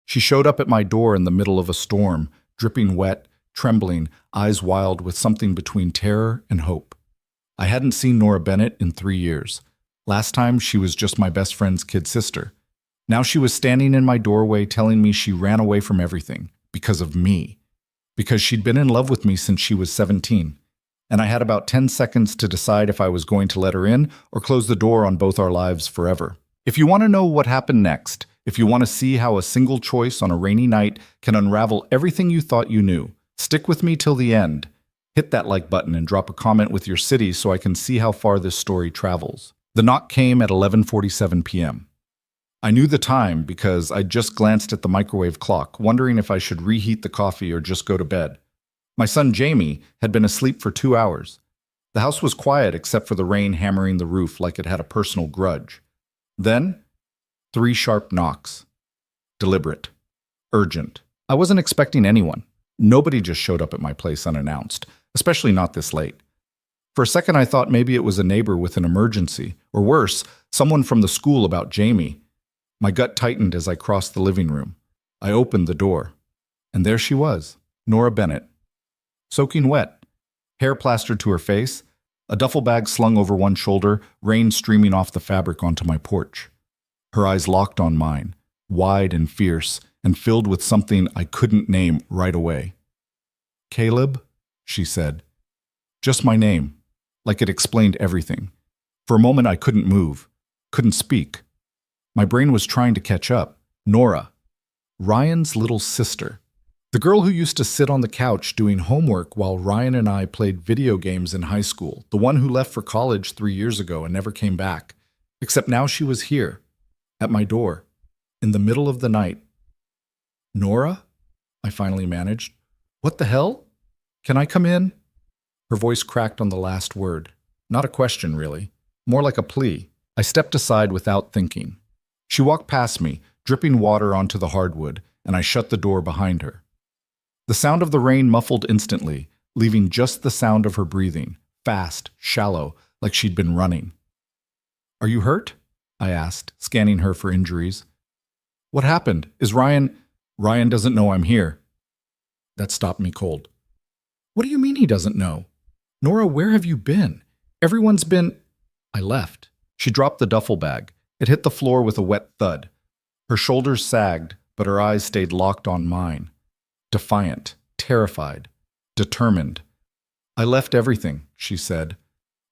She showed up at my door in the middle of a storm, dripping wet, trembling, eyes wild with something between terror and hope. I hadn't seen Nora Bennett in 3 years. Last time, she was just my best friend's kid sister. Now she was standing in my doorway telling me she ran away from everything because of me. Because she'd been in love with me since she was 17. And I had about 10 seconds to decide if I was going to let her in or close the door on both our lives forever. If you want to know what happened next, if you want to see how a single choice on a rainy night can unravel everything you thought you knew, stick with me till the end. Hit that like button and drop a comment with your city so I can see how far this story travels. The knock came at 11:47 p.m. I knew the time because I just glanced at the microwave clock, wondering if I should reheat the coffee or just go to bed. My son Jamie had been asleep for 2 hours. The house was quiet except for the rain hammering the roof like it had a personal grudge. Then, 3 sharp knocks. Deliberate. Urgent. I wasn't expecting anyone. Nobody just showed up at my place unannounced, especially not this late. For a second I thought maybe it was a neighbor with an emergency, or worse, someone from the school about Jamie. My gut tightened as I crossed the living room. I opened the door. And there she was, Nora Bennett. Soaking wet, hair plastered to her face, a duffel bag slung over one shoulder, rain streaming off the fabric onto my porch. Her eyes locked on mine, wide and fierce, and filled with something I couldn't name right away. "Caleb," she said. Just my name, like it explained everything. For a moment I couldn't move, couldn't speak. My brain was trying to catch up. Nora, Ryan's little sister. The girl who used to sit on the couch doing homework while Ryan and I played video games in high school. The one who left for college 3 years ago and never came back. Except now she was here, at my door, in the middle of the night. "Nora?" I finally managed. "What the hell? Can I come in?" Her voice cracked on the last word. Not a question, really. More like a plea. I stepped aside without thinking. She walked past me, dripping water onto the hardwood, and I shut the door behind her. The sound of the rain muffled instantly, leaving just the sound of her breathing, fast, shallow, like she'd been running. "Are you hurt?" I asked, scanning her for injuries. "What happened? Is Ryan—" "Ryan doesn't know I'm here." That stopped me cold. "What do you mean he doesn't know? Nora, where have you been? Everyone's been—" I left. She dropped the duffel bag. It hit the floor with a wet thud. Her shoulders sagged, but her eyes stayed locked on mine. Defiant, terrified, determined. "I left everything," she said.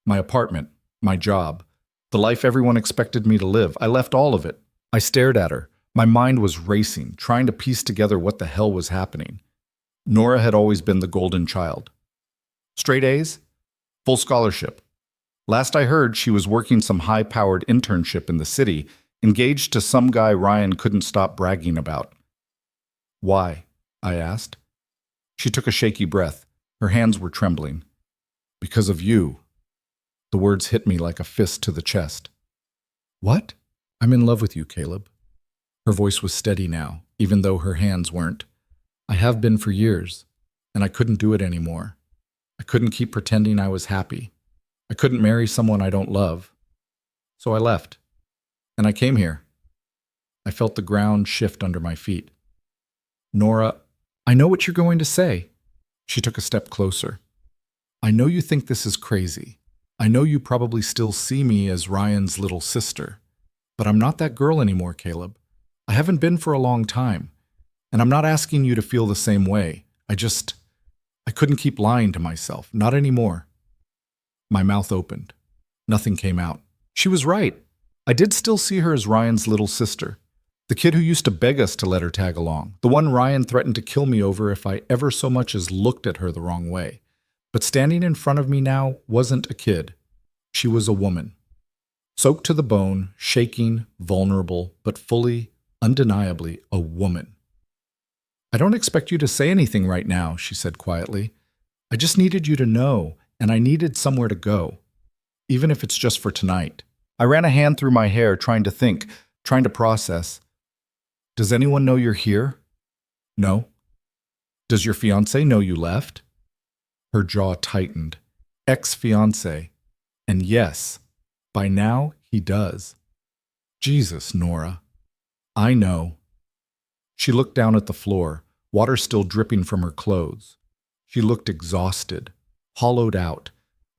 "My apartment, my job, the life everyone expected me to live. I left all of it." I stared at her. My mind was racing, trying to piece together what the hell was happening. Nora had always been the golden child. Straight A's? Full scholarship. Last I heard, she was working some high-powered internship in the city, engaged to some guy Ryan couldn't stop bragging about. "Why?" I asked. She took a shaky breath. Her hands were trembling. "Because of you." The words hit me like a fist to the chest. "What?" "I'm in love with you, Caleb." Her voice was steady now, even though her hands weren't. "I have been for years, and I couldn't do it anymore. I couldn't keep pretending I was happy. I couldn't marry someone I don't love. So I left, and I came here." I felt the ground shift under my feet. "Nora, I know what you're going to say." She took a step closer. "I know you think this is crazy. I know you probably still see me as Ryan's little sister. But I'm not that girl anymore, Caleb. I haven't been for a long time. And I'm not asking you to feel the same way. I couldn't keep lying to myself. Not anymore." My mouth opened. Nothing came out. She was right. I did still see her as Ryan's little sister. The kid who used to beg us to let her tag along. The one Ryan threatened to kill me over if I ever so much as looked at her the wrong way. But standing in front of me now wasn't a kid. She was a woman. Soaked to the bone, shaking, vulnerable, but fully, undeniably a woman. "I don't expect you to say anything right now," she said quietly. "I just needed you to know, and I needed somewhere to go. Even if it's just for tonight." I ran a hand through my hair, trying to think, trying to process. "Does anyone know you're here?" "No." "Does your fiancé know you left?" Her jaw tightened. Ex-fiancé. And yes, by now he does. "Jesus, Nora. I know." She looked down at the floor, water still dripping from her clothes. She looked exhausted, hollowed out,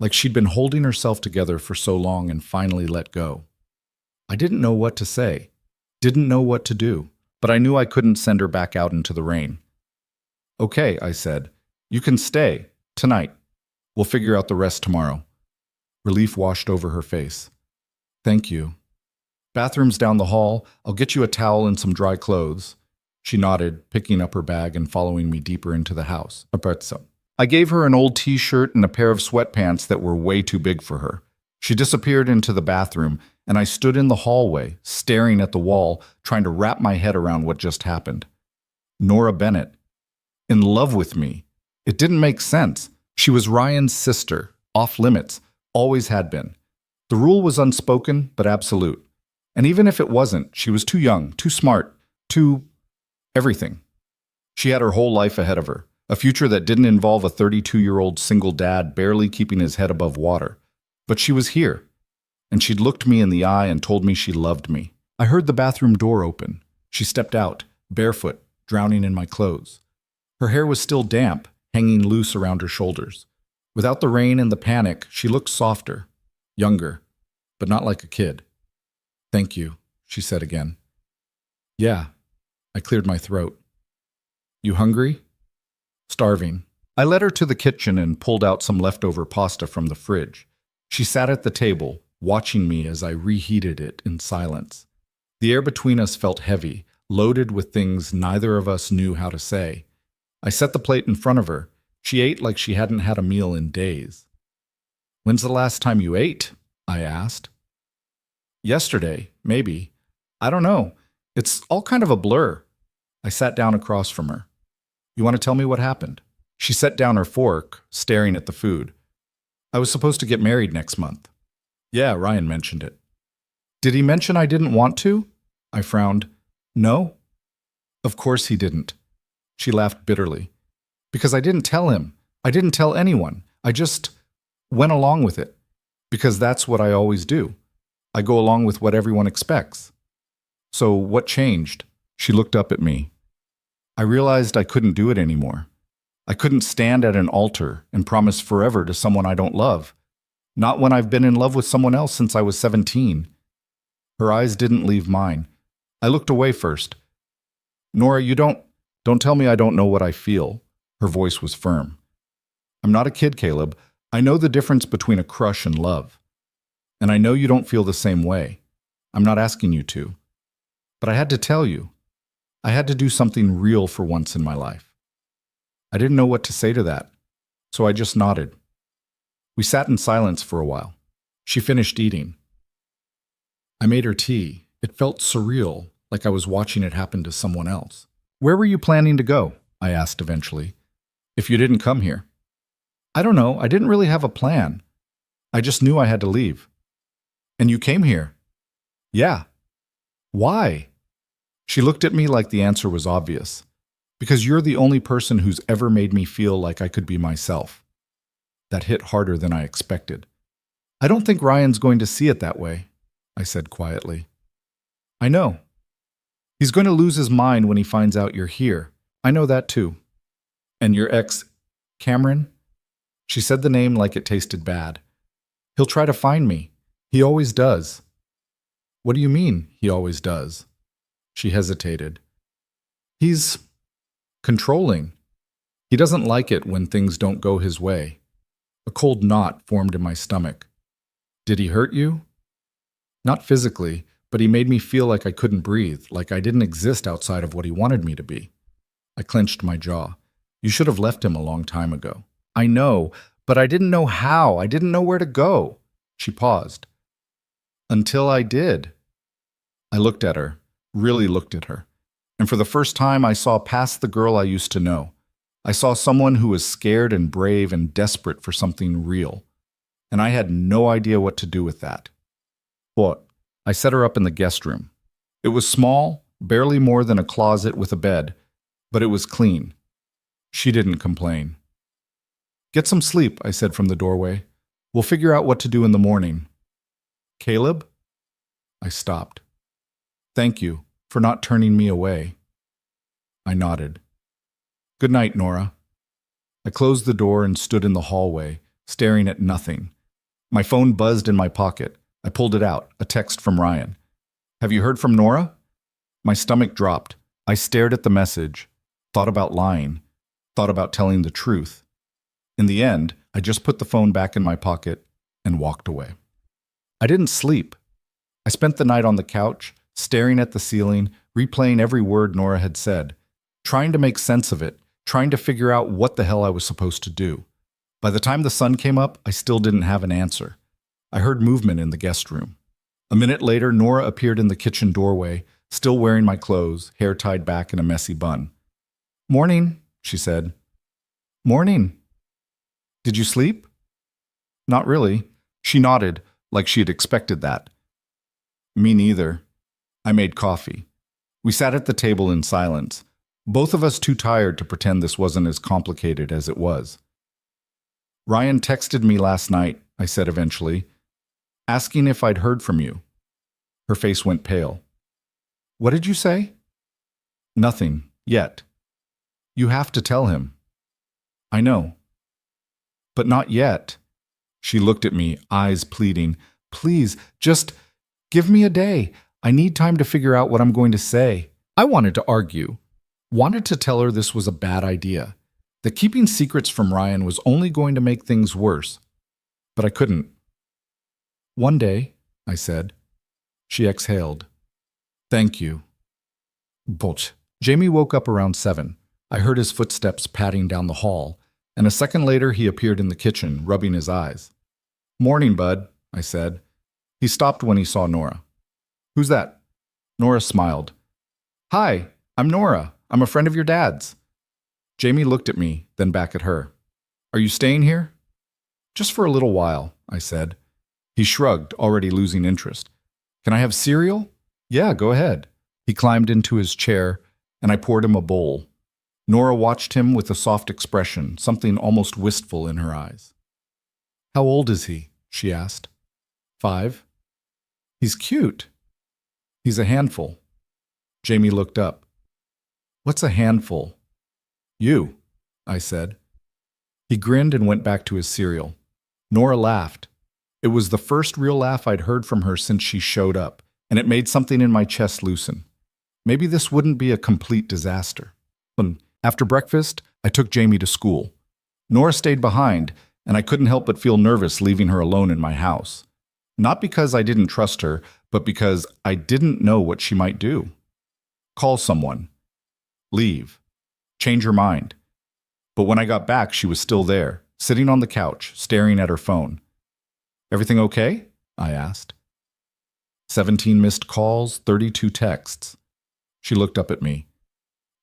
like she'd been holding herself together for so long and finally let go. I didn't know what to say, didn't know what to do, but I knew I couldn't send her back out into the rain. Okay, I said. You can stay, tonight. We'll figure out the rest tomorrow. Relief washed over her face. Thank you. Bathroom's down the hall. I'll get you a towel and some dry clothes. She nodded, picking up her bag and following me deeper into the house. I gave her an old t-shirt and a pair of sweatpants that were way too big for her. She disappeared into the bathroom, and I stood in the hallway, staring at the wall, trying to wrap my head around what just happened. Nora Bennett. In love with me. It didn't make sense. She was Ryan's sister, off limits, always had been. The rule was unspoken, but absolute. And even if it wasn't, she was too young, too smart, too everything. She had her whole life ahead of her, a future that didn't involve a 32-year-old single dad barely keeping his head above water. But she was here, and she'd looked me in the eye and told me she loved me. I heard the bathroom door open. She stepped out, barefoot, drowning in my clothes. Her hair was still damp, hanging loose around her shoulders. Without the rain and the panic, she looked softer, younger, but not like a kid. Thank you, she said again. Yeah, I cleared my throat. You hungry? Starving. I led her to the kitchen and pulled out some leftover pasta from the fridge. She sat at the table, watching me as I reheated it in silence. The air between us felt heavy, loaded with things neither of us knew how to say. I set the plate in front of her. She ate like she hadn't had a meal in days. When's the last time you ate? I asked. Yesterday, maybe. I don't know. It's all kind of a blur. I sat down across from her. You want to tell me what happened? She set down her fork, staring at the food. I was supposed to get married next month. Yeah, Ryan mentioned it. Did he mention I didn't want to? I frowned. No? Of course he didn't. She laughed bitterly. Because I didn't tell him. I didn't tell anyone. I just went along with it. Because that's what I always do. I go along with what everyone expects. So what changed? She looked up at me. I realized I couldn't do it anymore. I couldn't stand at an altar and promise forever to someone I don't love. Not when I've been in love with someone else since I was 17. Her eyes didn't leave mine. I looked away first. Nora, don't tell me I don't know what I feel. Her voice was firm. I'm not a kid, Caleb. I know the difference between a crush and love. And I know you don't feel the same way. I'm not asking you to. But I had to tell you. I had to do something real for once in my life. I didn't know what to say to that, so I just nodded. We sat in silence for a while. She finished eating. I made her tea. It felt surreal, like I was watching it happen to someone else. Where were you planning to go? I asked eventually. If you didn't come here. I don't know. I didn't really have a plan. I just knew I had to leave. And you came here? Yeah. Why? She looked at me like the answer was obvious. Because you're the only person who's ever made me feel like I could be myself. That hit harder than I expected. I don't think Ryan's going to see it that way, I said quietly. I know. He's going to lose his mind when he finds out you're here. I know that too. And your ex, Cameron? She said the name like it tasted bad. He'll try to find me. He always does. What do you mean, he always does? She hesitated. He's controlling. He doesn't like it when things don't go his way. A cold knot formed in my stomach. Did he hurt you? Not physically, but he made me feel like I couldn't breathe, like I didn't exist outside of what he wanted me to be. I clenched my jaw. You should have left him a long time ago. I know, but I didn't know how. I didn't know where to go. She paused. Until I did. I looked at her, really looked at her. And for the first time, I saw past the girl I used to know. I saw someone who was scared and brave and desperate for something real. And I had no idea what to do with that. What? I set her up in the guest room. It was small, barely more than a closet with a bed, but it was clean. She didn't complain. Get some sleep, I said from the doorway. We'll figure out what to do in the morning. Caleb? I stopped. Thank you for not turning me away. I nodded. Good night, Nora. I closed the door and stood in the hallway, staring at nothing. My phone buzzed in my pocket. I pulled it out, a text from Ryan. Have you heard from Nora? My stomach dropped. I stared at the message, thought about lying, thought about telling the truth. In the end, I just put the phone back in my pocket and walked away. I didn't sleep. I spent the night on the couch, staring at the ceiling, replaying every word Nora had said, trying to make sense of it, trying to figure out what the hell I was supposed to do. By the time the sun came up, I still didn't have an answer. I heard movement in the guest room. A minute later, Nora appeared in the kitchen doorway, still wearing my clothes, hair tied back in a messy bun. Morning, she said. Morning. Did you sleep? Not really. She nodded, like she had expected that. Me neither. I made coffee. We sat at the table in silence, both of us too tired to pretend this wasn't as complicated as it was. Ryan texted me last night, I said eventually, asking if I'd heard from you. Her face went pale. What did you say? Nothing, yet. You have to tell him. I know. But not yet. She looked at me, eyes pleading. Please, just give me a day. I need time to figure out what I'm going to say. I wanted to argue. Wanted to tell her this was a bad idea. That keeping secrets from Ryan was only going to make things worse. But I couldn't. One day, I said. She exhaled. Thank you. Butch. Jamie woke up around 7. I heard his footsteps padding down the hall, and a second later he appeared in the kitchen, rubbing his eyes. Morning, bud, I said. He stopped when he saw Nora. Who's that? Nora smiled. Hi, I'm Nora. I'm a friend of your dad's. Jamie looked at me, then back at her. Are you staying here? Just for a little while, I said. He shrugged, already losing interest. Can I have cereal? Yeah, go ahead. He climbed into his chair, and I poured him a bowl. Nora watched him with a soft expression, something almost wistful in her eyes. How old is he? She asked. 5. He's cute. He's a handful. Jamie looked up. What's a handful? You, I said. He grinned and went back to his cereal. Nora laughed. It was the first real laugh I'd heard from her since she showed up, and it made something in my chest loosen. Maybe this wouldn't be a complete disaster. After breakfast, I took Jamie to school. Nora stayed behind, and I couldn't help but feel nervous leaving her alone in my house. Not because I didn't trust her, but because I didn't know what she might do. Call someone. Leave. Change her mind. But when I got back, she was still there, sitting on the couch, staring at her phone. Everything okay? I asked. 17 missed calls, 32 texts. She looked up at me.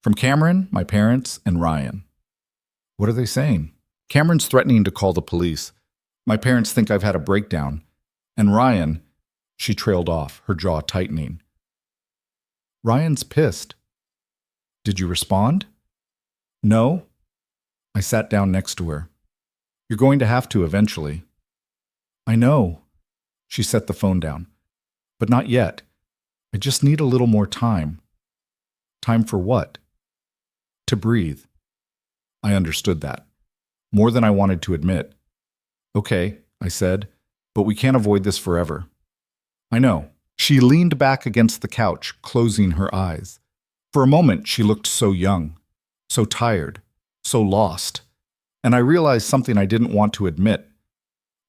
From Cameron, my parents, and Ryan. What are they saying? Cameron's threatening to call the police. My parents think I've had a breakdown. And Ryan, she trailed off, her jaw tightening. Ryan's pissed. Did you respond? No. I sat down next to her. You're going to have to eventually. I know. She set the phone down. But not yet. I just need a little more time. Time for what? To breathe. I understood that. More than I wanted to admit. Okay, I said, but we can't avoid this forever. I know. She leaned back against the couch, closing her eyes. For a moment, she looked so young, so tired, so lost. And I realized something I didn't want to admit.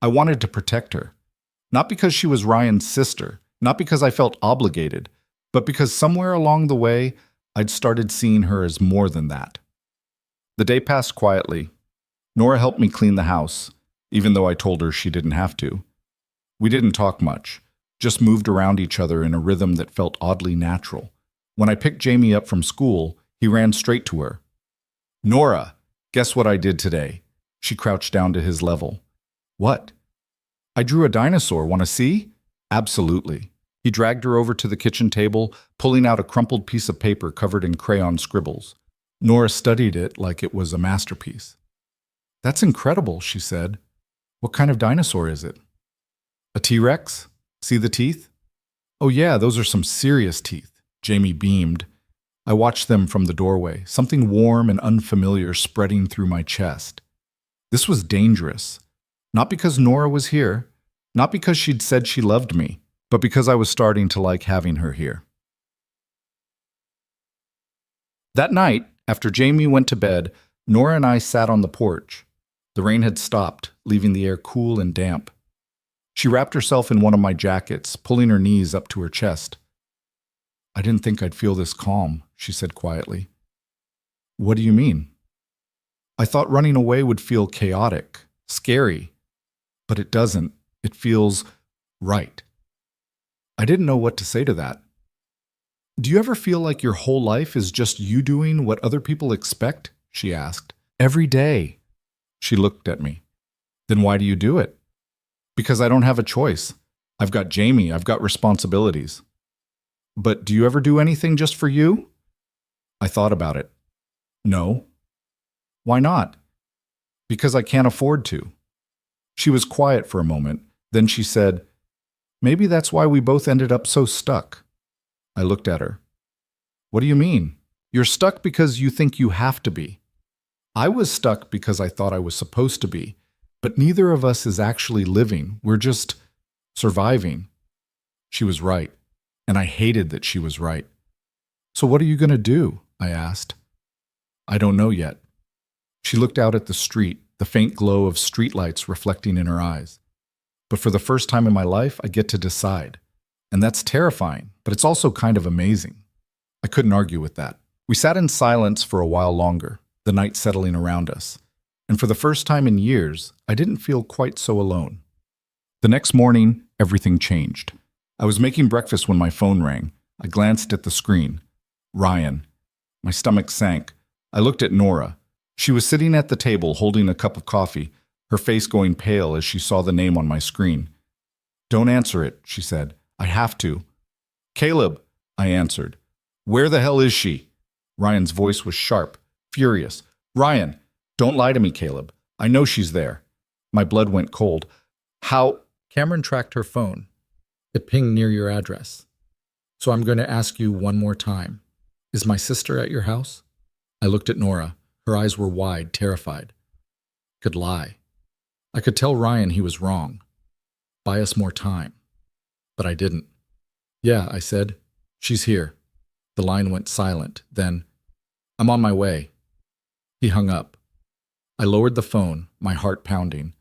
I wanted to protect her. Not because she was Ryan's sister, not because I felt obligated, but because somewhere along the way, I'd started seeing her as more than that. The day passed quietly. Nora helped me clean the house, even though I told her she didn't have to. We didn't talk much, just moved around each other in a rhythm that felt oddly natural. When I picked Jamie up from school, he ran straight to her. Nora, guess what I did today? She crouched down to his level. What? I drew a dinosaur. Want to see? Absolutely. He dragged her over to the kitchen table, pulling out a crumpled piece of paper covered in crayon scribbles. Nora studied it like it was a masterpiece. That's incredible, she said. What kind of dinosaur is it? A T-Rex? See the teeth? Oh yeah, those are some serious teeth. Jamie beamed. I watched them from the doorway, something warm and unfamiliar spreading through my chest. This was dangerous. Not because Nora was here, not because she'd said she loved me, but because I was starting to like having her here. That night, after Jamie went to bed, Nora and I sat on the porch. The rain had stopped, leaving the air cool and damp. She wrapped herself in one of my jackets, pulling her knees up to her chest. "I didn't think I'd feel this calm," she said quietly. "What do you mean?" "I thought running away would feel chaotic, scary. But it doesn't. It feels right." I didn't know what to say to that. "Do you ever feel like your whole life is just you doing what other people expect?" she asked. "Every day." She looked at me. "Then why do you do it?" "Because I don't have a choice. I've got Jamie. I've got responsibilities." "But do you ever do anything just for you?" I thought about it. "No." "Why not?" "Because I can't afford to." She was quiet for a moment. Then she said, "Maybe that's why we both ended up so stuck." I looked at her. "What do you mean? You're stuck because you think you have to be. I was stuck because I thought I was supposed to be, but neither of us is actually living. We're just surviving." She was right, and I hated that she was right. "So what are you going to do?" I asked. "I don't know yet." She looked out at the street, the faint glow of streetlights reflecting in her eyes. "But for the first time in my life, I get to decide. And that's terrifying, but it's also kind of amazing." I couldn't argue with that. We sat in silence for a while longer, the night settling around us. And for the first time in years, I didn't feel quite so alone. The next morning, everything changed. I was making breakfast when my phone rang. I glanced at the screen. Ryan. My stomach sank. I looked at Nora. She was sitting at the table holding a cup of coffee, her face going pale as she saw the name on my screen. "Don't answer it," she said. "I have to." "Caleb," I answered. "Where the hell is she?" Ryan's voice was sharp, furious. "Ryan, don't lie to me, Caleb. I know she's there." My blood went cold. "How?" "Cameron tracked her phone. It pinged near your address. So I'm going to ask you one more time. Is my sister at your house?" I looked at Nora. Her eyes were wide, terrified. I could lie. I could tell Ryan he was wrong. Buy us more time. But I didn't. "Yeah," I said. "She's here." The line went silent. Then, "I'm on my way." He hung up. I lowered the phone, my heart pounding.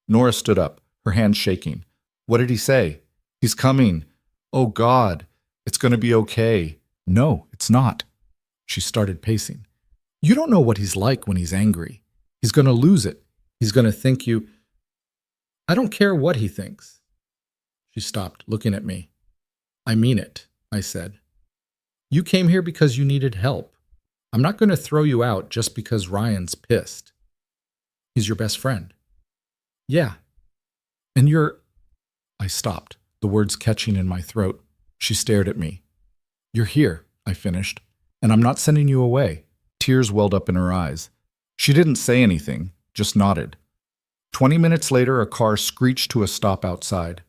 Nora stood up, her hands shaking. "What did he say?" "He's coming." "Oh, God. It's going to be okay." "No, it's not." She started pacing. "You don't know what he's like when he's angry. He's going to lose it. He's going to think you—" "I don't care what he thinks." She stopped, looking at me. "I mean it," I said. "You came here because you needed help. I'm not going to throw you out just because Ryan's pissed. He's your best friend." "Yeah. And you're—" I stopped, the words catching in my throat. She stared at me. "You're here," I finished, "and I'm not sending you away." Tears welled up in her eyes. She didn't say anything, just nodded. 20 minutes later, a car screeched to a stop outside.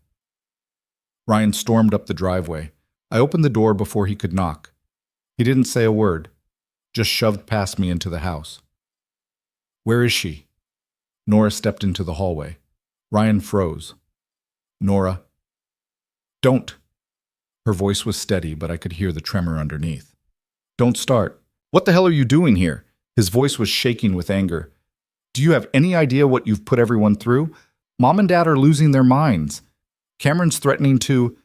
Ryan stormed up the driveway. I opened the door before he could knock. He didn't say a word, just shoved past me into the house. "Where is she?" Nora stepped into the hallway. Ryan froze. "Nora." "Don't." Her voice was steady, but I could hear the tremor underneath. "Don't start. What the hell are you doing here?" His voice was shaking with anger. "Do you have any idea what you've put everyone through? Mom and Dad are losing their minds. Cameron's threatening to—"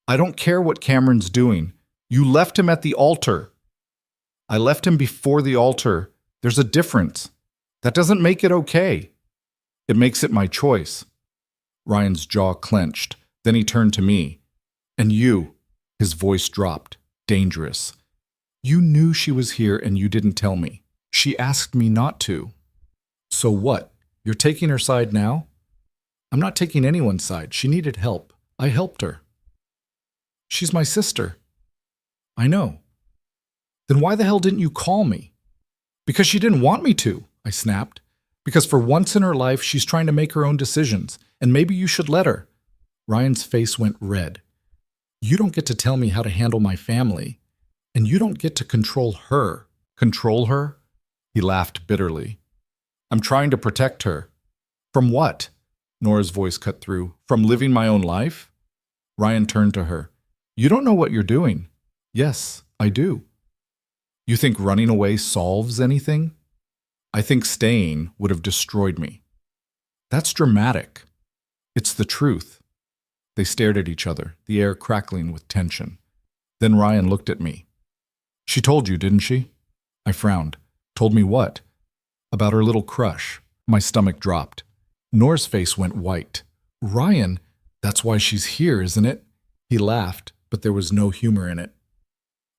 "I don't care what Cameron's doing. You left him at the altar." "I left him before the altar. There's a difference. That doesn't make it okay." "It makes it my choice." Ryan's jaw clenched. Then he turned to me. "And you." His voice dropped. Dangerous. "You knew she was here and you didn't tell me. She asked me not to." "So what? You're taking her side now?" "I'm not taking anyone's side. She needed help. I helped her." "She's my sister." "I know." "Then why the hell didn't you call me?" "Because she didn't want me to," I snapped. "Because for once in her life, she's trying to make her own decisions, and maybe you should let her." Ryan's face went red. "You don't get to tell me how to handle my family. And you don't get to control her. Control her? He laughed bitterly. I'm trying to protect her. From what? Nora's voice cut through. From living my own life? Ryan turned to her. You don't know what you're doing. Yes, I do. You think running away solves anything? I think staying would have destroyed me. That's dramatic. It's the truth. They stared at each other, the air crackling with tension. Then Ryan looked at me. She told you, didn't she? I frowned. Told me what? About her little crush. My stomach dropped. Nora's face went white. Ryan, that's why she's here, isn't it? He laughed, but there was no humor in it.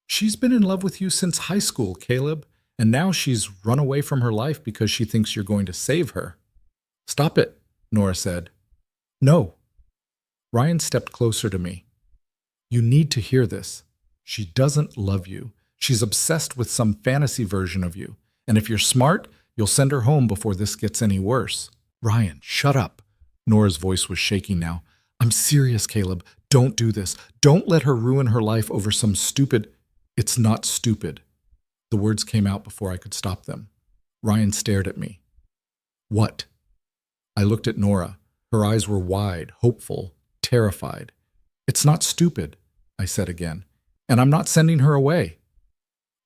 She's been in love with you since high school, Caleb, and now she's run away from her life because she thinks you're going to save her. Stop it, Nora said. No. Ryan stepped closer to me. You need to hear this. She doesn't love you. She's obsessed with some fantasy version of you. And if you're smart, you'll send her home before this gets any worse. Ryan, shut up. Nora's voice was shaking now. I'm serious, Caleb. Don't do this. Don't let her ruin her life over some stupid... It's not stupid. The words came out before I could stop them. Ryan stared at me. What? I looked at Nora. Her eyes were wide, hopeful, terrified. It's not stupid, I said again. And I'm not sending her away.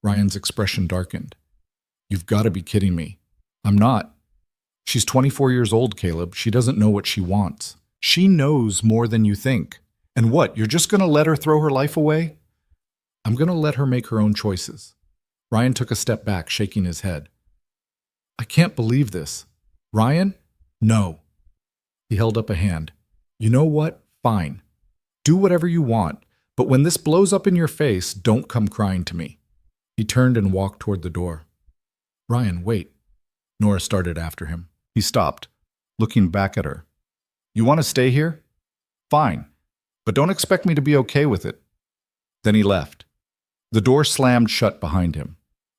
Ryan's expression darkened. You've got to be kidding me. I'm not. She's 24 years old, Caleb. She doesn't know what she wants. She knows more than you think. And what, you're just going to let her throw her life away? I'm going to let her make her own choices. Ryan took a step back, shaking his head. I can't believe this. Ryan? No. He held up a hand. You know what? Fine. Do whatever you want, but when this blows up in your face, don't come crying to me. He turned and walked toward the door. Ryan, wait. Nora started after him. He stopped, looking back at her. You want to stay here? Fine, but don't expect me to be okay with it. Then he left. The door slammed shut behind him.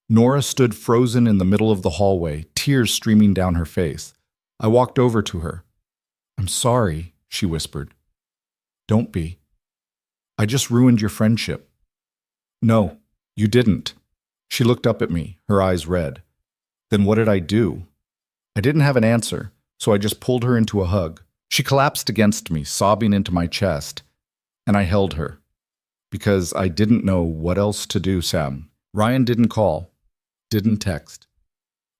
Nora stood frozen in the middle of the hallway, tears streaming down her face. I walked over to her. I'm sorry, she whispered. Don't be. I just ruined your friendship. No, you didn't. She looked up at me, her eyes red. Then what did I do? I didn't have an answer, so I just pulled her into a hug. She collapsed against me, sobbing into my chest, and I held her. Because I didn't know what else to do, Sam. Ryan didn't call, didn't text.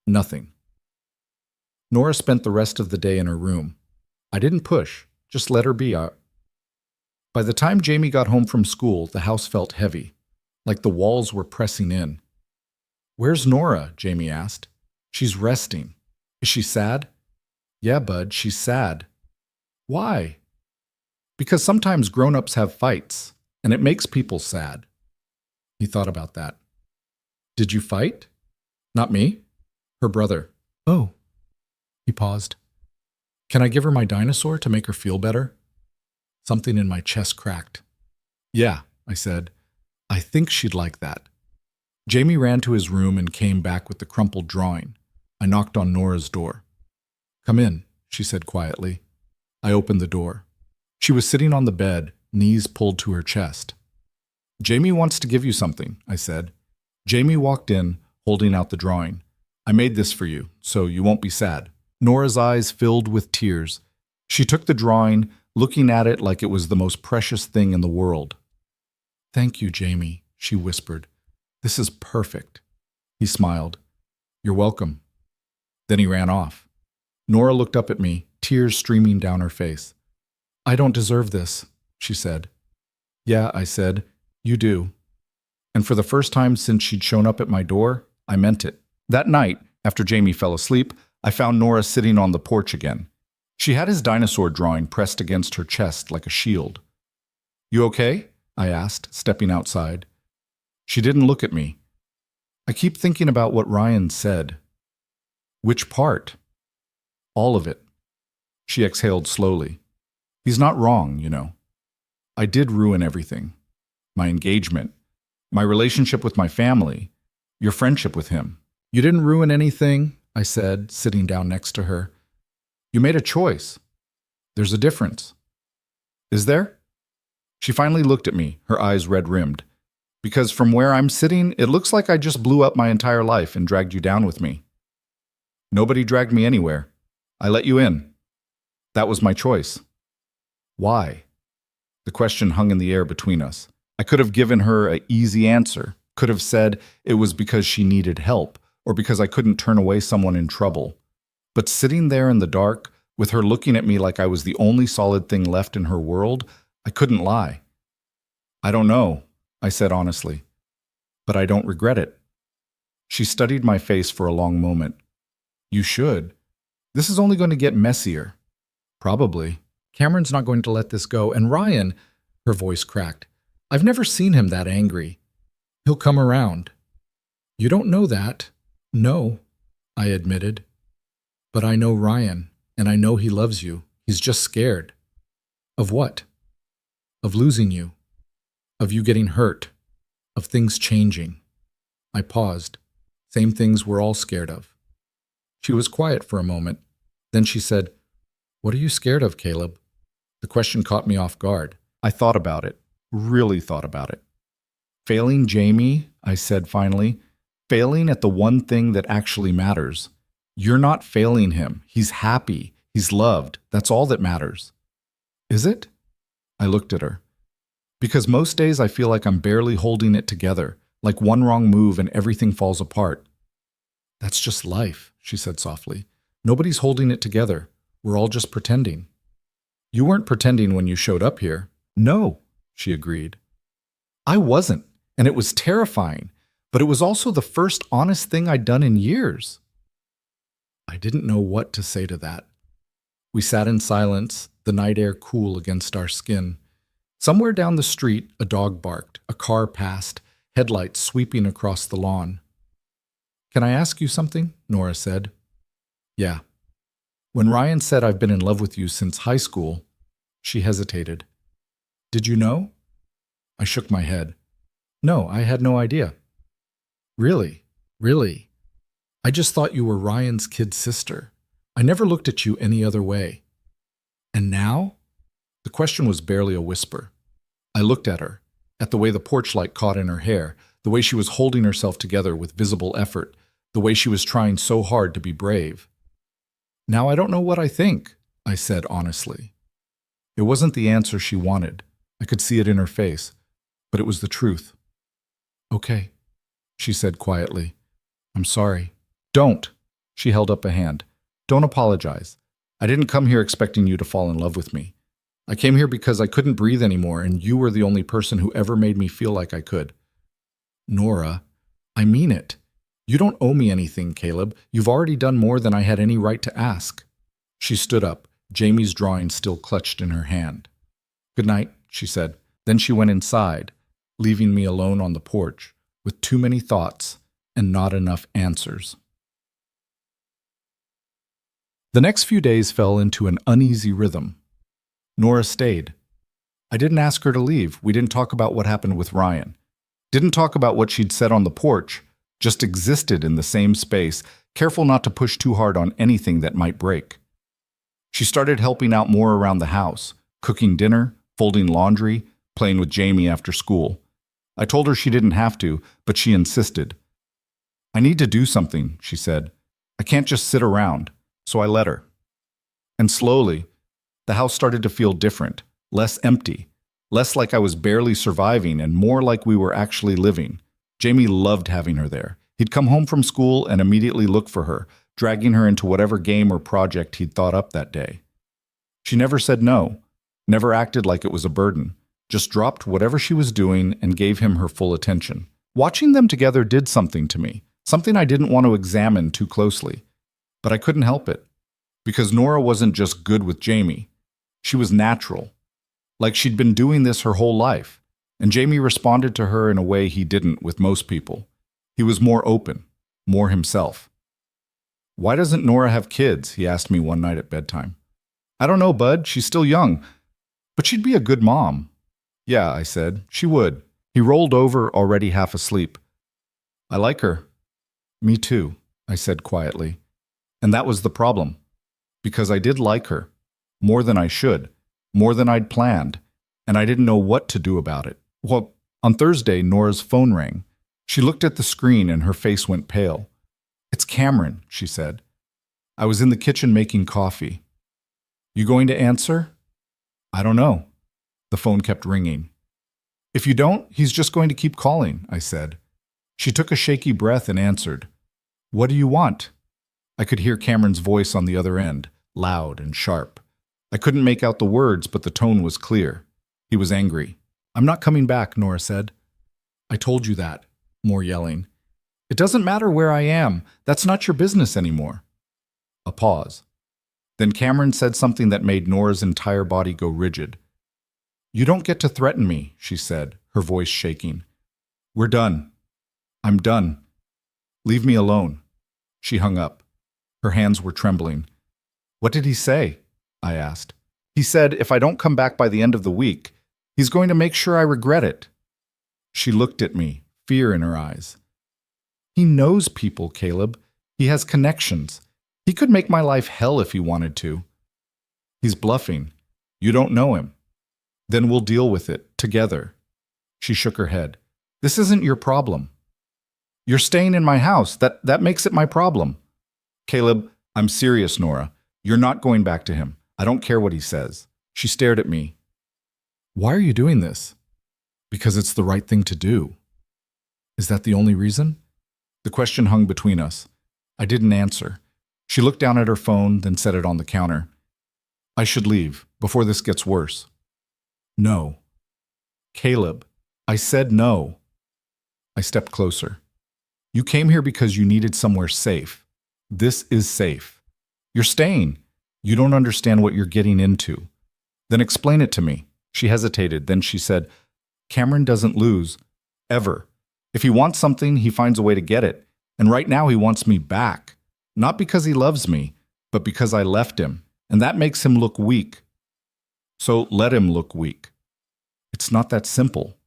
Nothing. Nora spent the rest of the day in her room. I didn't push, just let her be. By the time Jamie got home from school, the house felt heavy, like the walls were pressing in. Where's Nora? Jamie asked. She's resting. Is she sad? Yeah, bud, she's sad. Why? Because sometimes grown-ups have fights, and it makes people sad. He thought about that. Did you fight? Not me. Her brother. Oh. He paused. Can I give her my dinosaur to make her feel better? Something in my chest cracked. Yeah, I said. I think she'd like that. Jamie ran to his room and came back with the crumpled drawing. I knocked on Nora's door. Come in, she said quietly. I opened the door. She was sitting on the bed, knees pulled to her chest. Jamie wants to give you something, I said. Jamie walked in, holding out the drawing. I made this for you, so you won't be sad. Nora's eyes filled with tears. She took the drawing, looking at it like it was the most precious thing in the world. Thank you, Jamie, she whispered. This is perfect. He smiled. You're welcome. Then he ran off. Nora looked up at me, tears streaming down her face. I don't deserve this, she said. Yeah, I said, you do. And for the first time since she'd shown up at my door, I meant it. That night, after Jamie fell asleep, I found Nora sitting on the porch again. She had his dinosaur drawing pressed against her chest like a shield. You okay? I asked, stepping outside. She didn't look at me. I keep thinking about what Ryan said. Which part? All of it. She exhaled slowly. He's not wrong, you know. I did ruin everything. My engagement, my relationship with my family, your friendship with him. You didn't ruin anything, I said, sitting down next to her. You made a choice. There's a difference. Is there? She finally looked at me, her eyes red-rimmed. Because from where I'm sitting, it looks like I just blew up my entire life and dragged you down with me. Nobody dragged me anywhere. I let you in. That was my choice. Why? The question hung in the air between us. I could have given her an easy answer, could have said it was because she needed help, or because I couldn't turn away someone in trouble. But sitting there in the dark, with her looking at me like I was the only solid thing left in her world, I couldn't lie. I don't know, I said honestly, but I don't regret it. She studied my face for a long moment. You should. This is only going to get messier. Probably. Cameron's not going to let this go, and Ryan, her voice cracked. I've never seen him that angry. He'll come around. You don't know that. No, I admitted. But I know Ryan, and I know he loves you. He's just scared. Of what? Of losing you. Of you getting hurt. Of things changing. I paused. Same things we're all scared of. She was quiet for a moment. Then she said, What are you scared of, Caleb? The question caught me off guard. I thought about it. Really thought about it. Failing Jamie, I said finally. Failing at the one thing that actually matters. You're not failing him. He's happy. He's loved. That's all that matters. Is it? I looked at her. Because most days I feel like I'm barely holding it together, like one wrong move and everything falls apart. That's just life, she said softly. Nobody's holding it together. We're all just pretending. You weren't pretending when you showed up here. No, she agreed. I wasn't, and it was terrifying, but it was also the first honest thing I'd done in years. I didn't know what to say to that. We sat in silence, the night air cool against our skin. Somewhere down the street, a dog barked, a car passed, headlights sweeping across the lawn. Can I ask you something? Nora said. Yeah. When Ryan said I've been in love with you since high school, she hesitated. Did you know? I shook my head. No, I had no idea. Really? Really? I just thought you were Ryan's kid sister. I never looked at you any other way. And now? The question was barely a whisper. I looked at her, at the way the porch light caught in her hair, the way she was holding herself together with visible effort, the way she was trying so hard to be brave. Now I don't know what I think, I said honestly. It wasn't the answer she wanted. I could see it in her face, but it was the truth. Okay, she said quietly. I'm sorry. Don't. She held up a hand. Don't apologize. I didn't come here expecting you to fall in love with me. I came here because I couldn't breathe anymore, and you were the only person who ever made me feel like I could. Nora, I mean it. You don't owe me anything, Caleb. You've already done more than I had any right to ask. She stood up, Jamie's drawing still clutched in her hand. Good night, she said. Then she went inside, leaving me alone on the porch, with too many thoughts and not enough answers. The next few days fell into an uneasy rhythm. Nora stayed. I didn't ask her to leave. We didn't talk about what happened with Ryan. Didn't talk about what she'd said on the porch. Just existed in the same space, careful not to push too hard on anything that might break. She started helping out more around the house, cooking dinner, folding laundry, playing with Jamie after school. I told her she didn't have to, but she insisted. I need to do something, she said. I can't just sit around, so I let her. And slowly, the house started to feel different, less empty, less like I was barely surviving and more like we were actually living. Jamie loved having her there. He'd come home from school and immediately look for her, dragging her into whatever game or project he'd thought up that day. She never said no, never acted like it was a burden, just dropped whatever she was doing and gave him her full attention. Watching them together did something to me, something I didn't want to examine too closely. But I couldn't help it, because Nora wasn't just good with Jamie. She was natural, like she'd been doing this her whole life. And Jamie responded to her in a way he didn't with most people. He was more open, more himself. Why doesn't Nora have kids? He asked me one night at bedtime. I don't know, bud. She's still young. But she'd be a good mom. Yeah, I said. She would. He rolled over, already half asleep. I like her. Me too, I said quietly. And that was the problem. Because I did like her. More than I should. More than I'd planned. And I didn't know what to do about it. Well, On Thursday, Nora's phone rang. She looked at the screen and her face went pale. "It's Cameron," she said. I was in the kitchen making coffee. "You going to answer?" "I don't know." The phone kept ringing. "If you don't, he's just going to keep calling," I said. She took a shaky breath and answered. "What do you want?" I could hear Cameron's voice on the other end, loud and sharp. I couldn't make out the words, but the tone was clear. He was angry. "I'm not coming back," Nora said. "I told you that," more yelling. "It doesn't matter where I am. That's not your business anymore." A pause. Then Cameron said something that made Nora's entire body go rigid. "You don't get to threaten me," she said, her voice shaking. "We're done. I'm done. Leave me alone." She hung up. Her hands were trembling. "What did he say?" I asked. "He said if I don't come back by the end of the week, he's going to make sure I regret it." She looked at me, fear in her eyes. "He knows people, Caleb. He has connections. He could make my life hell if he wanted to." "He's bluffing. You don't know him." "Then we'll deal with it, together." She shook her head. "This isn't your problem." "You're staying in my house. That makes it my problem." "Caleb, I'm serious, Nora. You're not going back to him. I don't care what he says." She stared at me. "Why are you doing this?" "Because it's the right thing to do." "Is that the only reason?" The question hung between us. I didn't answer. She looked down at her phone, then set it on the counter. "I should leave, before this gets worse." "No." "Caleb, I said no." I stepped closer. "You came here because you needed somewhere safe. This is safe. You're staying. You don't understand what you're getting into." "Then explain it to me." She hesitated, then she said, "Cameron doesn't lose. Ever. If he wants something, he finds a way to get it. And right now he wants me back. Not because he loves me, but because I left him. And that makes him look weak. So let him look weak." "It's not that simple."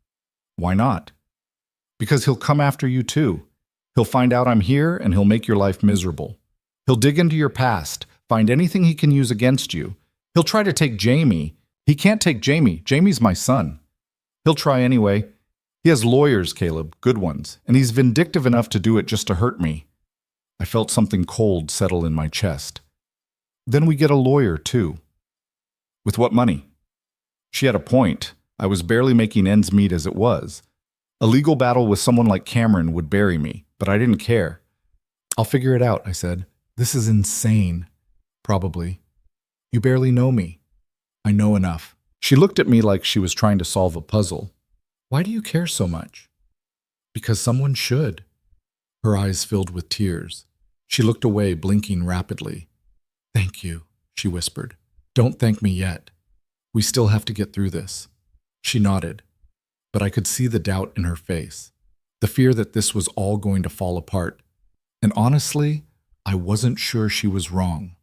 "Why not?" "Because he'll come after you too. He'll find out I'm here and he'll make your life miserable. He'll dig into your past, find anything he can use against you. He'll try to take Jamie. He can't take Jamie. Jamie's my son. He'll try anyway. He has lawyers, Caleb, good ones, and he's vindictive enough to do it just to hurt me." I felt something cold settle in my chest. "Then we get a lawyer, too." "With what money?" She had a point. I was barely making ends meet as it was. A legal battle with someone like Cameron would bury me, but I didn't care. "I'll figure it out," I said. "This is insane." "Probably. You barely know me." "I know enough." She looked at me like she was trying to solve a puzzle. "Why do you care so much?" "Because someone should." Her eyes filled with tears. She looked away, blinking rapidly. "Thank you," she whispered. "Don't thank me yet. We still have to get through this." She nodded, but I could see the doubt in her face, the fear that this was all going to fall apart. And honestly, I wasn't sure she was wrong.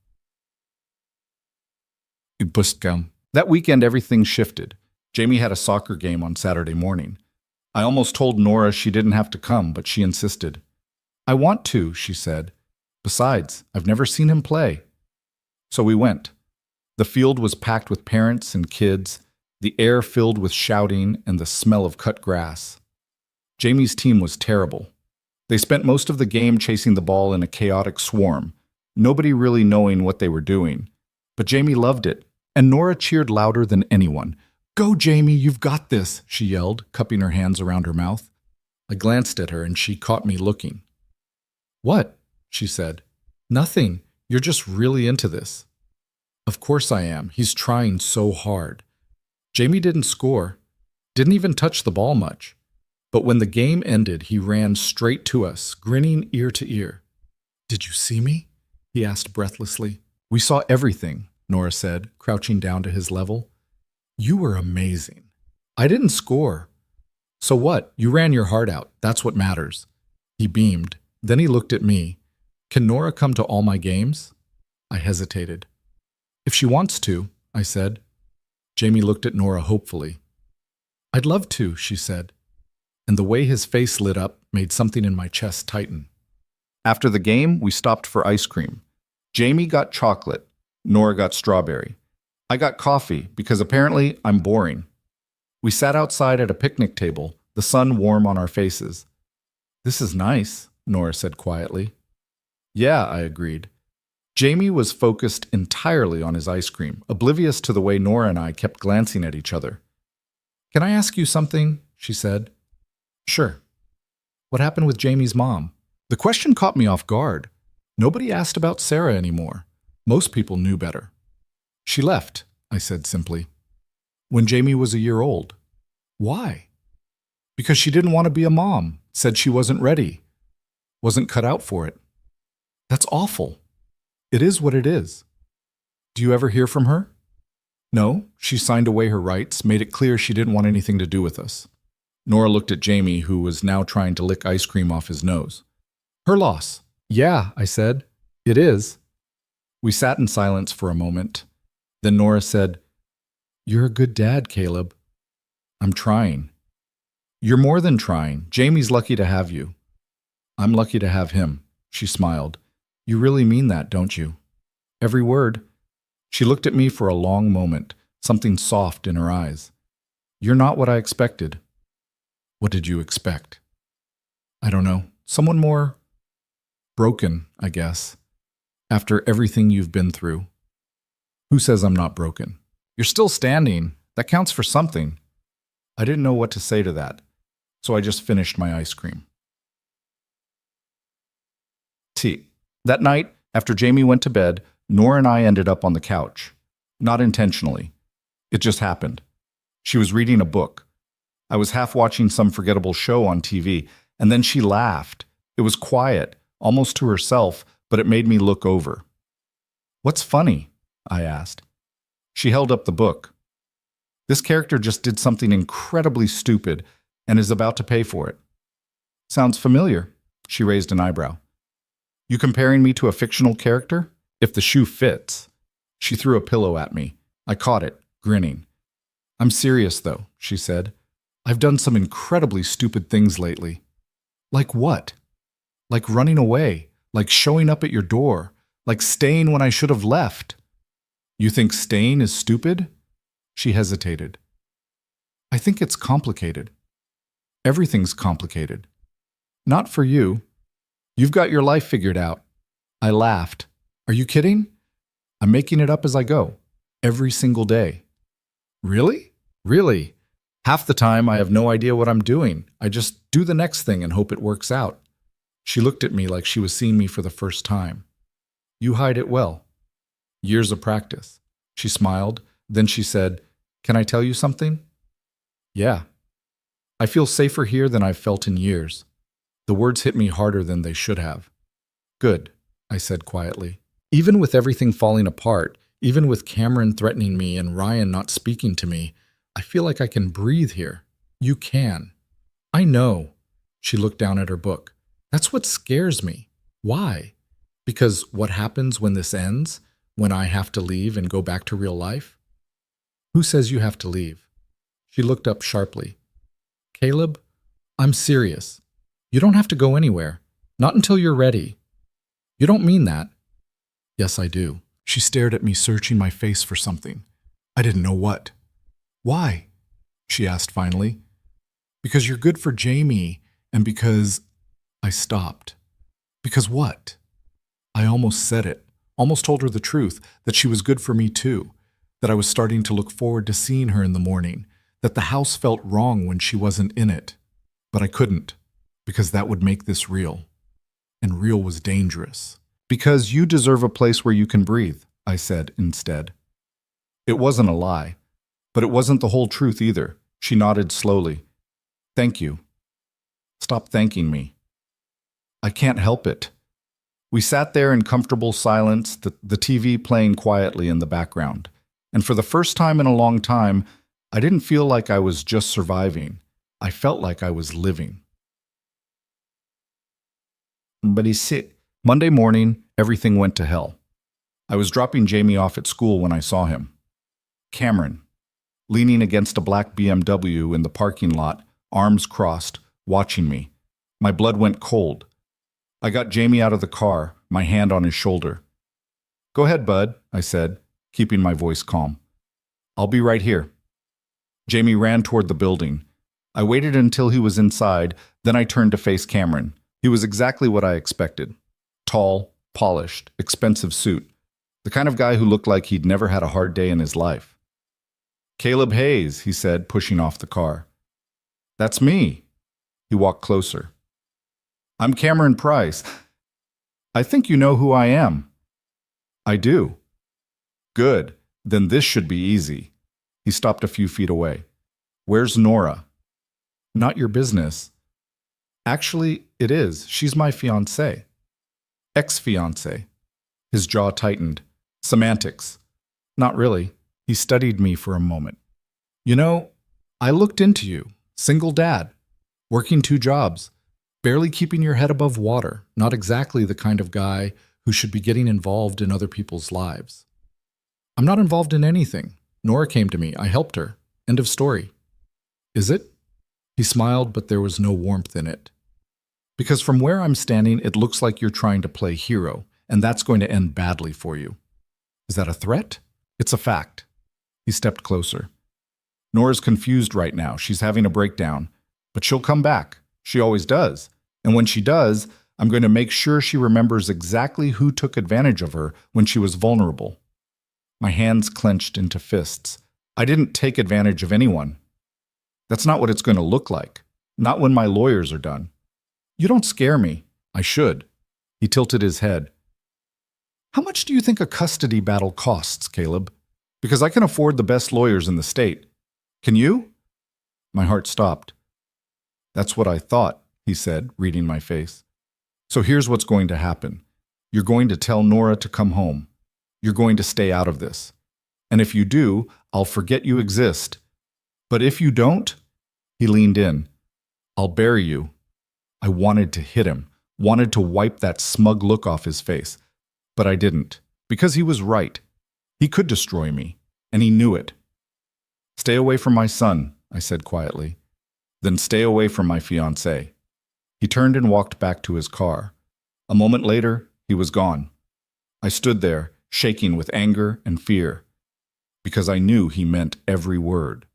That weekend, everything shifted. Jamie had a soccer game on Saturday morning. I almost told Nora she didn't have to come, but she insisted. "I want to," she said. "Besides, I've never seen him play." So we went. The field was packed with parents and kids, the air filled with shouting and the smell of cut grass. Jamie's team was terrible. They spent most of the game chasing the ball in a chaotic swarm, nobody really knowing what they were doing. But Jamie loved it, and Nora cheered louder than anyone. "Go, Jamie, you've got this," she yelled, cupping her hands around her mouth. I glanced at her, and she caught me looking. "What?" she said. "Nothing. You're just really into this." "Of course I am. He's trying so hard." Jamie didn't score, didn't even touch the ball much. But when the game ended, he ran straight to us, grinning ear to ear. "Did you see me?" he asked breathlessly. "We saw everything," Nora said, crouching down to his level. "You were amazing." "I didn't score." "So what? You ran your heart out. That's what matters." He beamed. Then he looked at me. "Can Nora come to all my games?" I hesitated. "If she wants to," I said. Jamie looked at Nora hopefully. "I'd love to," she said. And the way his face lit up made something in my chest tighten. After the game, we stopped for ice cream. Jamie got chocolate. Nora got strawberry. I got coffee because apparently I'm boring. We sat outside at a picnic table, the sun warm on our faces. "This is nice," Nora said quietly. "Yeah," I agreed. Jamie was focused entirely on his ice cream, oblivious to the way Nora and I kept glancing at each other. "Can I ask you something?" she said. "Sure." "What happened with Jamie's mom?" The question caught me off guard. Nobody asked about Sarah anymore. Most people knew better. "She left," I said simply. "When Jamie was a year old." "Why?" "Because she didn't want to be a mom, said she wasn't ready, wasn't cut out for it." "That's awful." "It is what it is." "Do you ever hear from her?" "No, she signed away her rights, made it clear she didn't want anything to do with us." Nora looked at Jamie, who was now trying to lick ice cream off his nose. "Her loss." "Yeah," I said. "It is." We sat in silence for a moment. Then Nora said, "You're a good dad, Caleb." "I'm trying." "You're more than trying. Jamie's lucky to have you." "I'm lucky to have him." She smiled. "You really mean that, don't you?" "Every word." She looked at me for a long moment, something soft in her eyes. "You're not what I expected." "What did you expect?" "I don't know. Someone more broken, I guess. After everything you've been through." "Who says I'm not broken?" "You're still standing. That counts for something." I didn't know what to say to that, so I just finished my ice cream. Tea. That night, after Jamie went to bed, Nora and I ended up on the couch. Not intentionally. It just happened. She was reading a book. I was half watching some forgettable show on TV, and then she laughed. It was quiet, almost to herself, but it made me look over. "What's funny?" I asked. She held up the book. "This character just did something incredibly stupid and is about to pay for it." "Sounds familiar." She raised an eyebrow. "You comparing me to a fictional character? If the shoe fits." She threw a pillow at me. I caught it, grinning. "I'm serious, though," she said. "I've done some incredibly stupid things lately." "Like what?" "Like running away, like showing up at your door, like staying when I should have left." "You think staying is stupid?" She hesitated. "I think it's complicated." "Everything's complicated." "Not for you. You've got your life figured out." I laughed. "Are you kidding?" "I'm making it up as I go. Every single day." "Really?" "Really. Half the time I have no idea what I'm doing. I just do the next thing and hope it works out." She looked at me like she was seeing me for the first time. "You hide it well." "Years of practice." She smiled. Then she said, "Can I tell you something?" "Yeah." "I feel safer here than I've felt in years." The words hit me harder than they should have. "Good," I said quietly. "Even with everything falling apart, even with Cameron threatening me and Ryan not speaking to me, I feel like I can breathe here. You can." "I know." She looked down at her book. "That's what scares me." "Why?" "Because what happens when this ends? When I have to leave and go back to real life?" "Who says you have to leave?" She looked up sharply. "Caleb, I'm serious. You don't have to go anywhere. Not until you're ready." "You don't mean that." "Yes, I do." She stared at me, searching my face for something. I didn't know what. "Why?" she asked finally. "Because you're good for Jamie, and because—" I stopped. "Because what?" I almost said it, almost told her the truth, that she was good for me too, that I was starting to look forward to seeing her in the morning, that the house felt wrong when she wasn't in it. But I couldn't, because that would make this real. And real was dangerous. "Because you deserve a place where you can breathe," I said instead. It wasn't a lie, but it wasn't the whole truth either. She nodded slowly. "Thank you." "Stop thanking me." "I can't help it." We sat there in comfortable silence, the TV playing quietly in the background. And for the first time in a long time, I didn't feel like I was just surviving. I felt like I was living. But he's sick. Monday morning, everything went to hell. I was dropping Jamie off at school when I saw him. Cameron, leaning against a black BMW in the parking lot, arms crossed, watching me. My blood went cold. I got Jamie out of the car, my hand on his shoulder. "Go ahead, bud," I said, keeping my voice calm. "I'll be right here." Jamie ran toward the building. I waited until he was inside, then I turned to face Cameron. He was exactly what I expected. Tall, polished, expensive suit. The kind of guy who looked like he'd never had a hard day in his life. "Caleb Hayes," he said, pushing off the car. "That's me." He walked closer. "I'm Cameron Price. I think you know who I am." "I do." "Good. Then this should be easy." He stopped a few feet away. "Where's Nora?" "Not your business." "Actually, it is. She's my fiancée." "Ex-fiancé." His jaw tightened. "Semantics." "Not really." He studied me for a moment. "You know, I looked into you. Single dad. Working 2 jobs. Barely keeping your head above water. Not exactly the kind of guy who should be getting involved in other people's lives." "I'm not involved in anything. Nora came to me. I helped her. End of story." "Is it?" He smiled, but there was no warmth in it. "Because from where I'm standing, it looks like you're trying to play hero, and that's going to end badly for you." "Is that a threat?" "It's a fact." He stepped closer. "Nora's confused right now. She's having a breakdown. But she'll come back. She always does. And when she does, I'm going to make sure she remembers exactly who took advantage of her when she was vulnerable." My hands clenched into fists. "I didn't take advantage of anyone. That's not what it's going to look like. Not when my lawyers are done." "You don't scare me." "I should." He tilted his head. "How much do you think a custody battle costs, Caleb? Because I can afford the best lawyers in the state. Can you?" My heart stopped. "That's what I thought," he said, reading my face. "So here's what's going to happen. You're going to tell Nora to come home. You're going to stay out of this. And if you do, I'll forget you exist. But if you don't," he leaned in, "I'll bury you." I wanted to hit him, wanted to wipe that smug look off his face. But I didn't, because he was right. He could destroy me, and he knew it. "Stay away from my son," I said quietly. "Then stay away from my fiancée." He turned and walked back to his car. A moment later, he was gone. I stood there, shaking with anger and fear, because I knew he meant every word.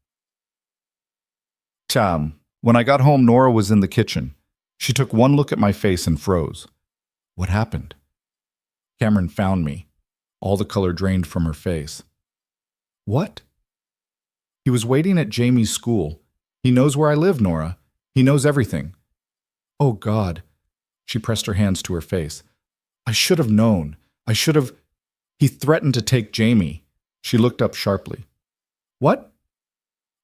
When I got home, Nora was in the kitchen. She took one look at my face and froze. "What happened?" "Cameron found me." All the color drained from her face. "What?" "He was waiting at Jamie's school. He knows where I live, Nora. He knows everything." "Oh, God." She pressed her hands to her face. "I should have known. I should have—" "He threatened to take Jamie." She looked up sharply. "What?"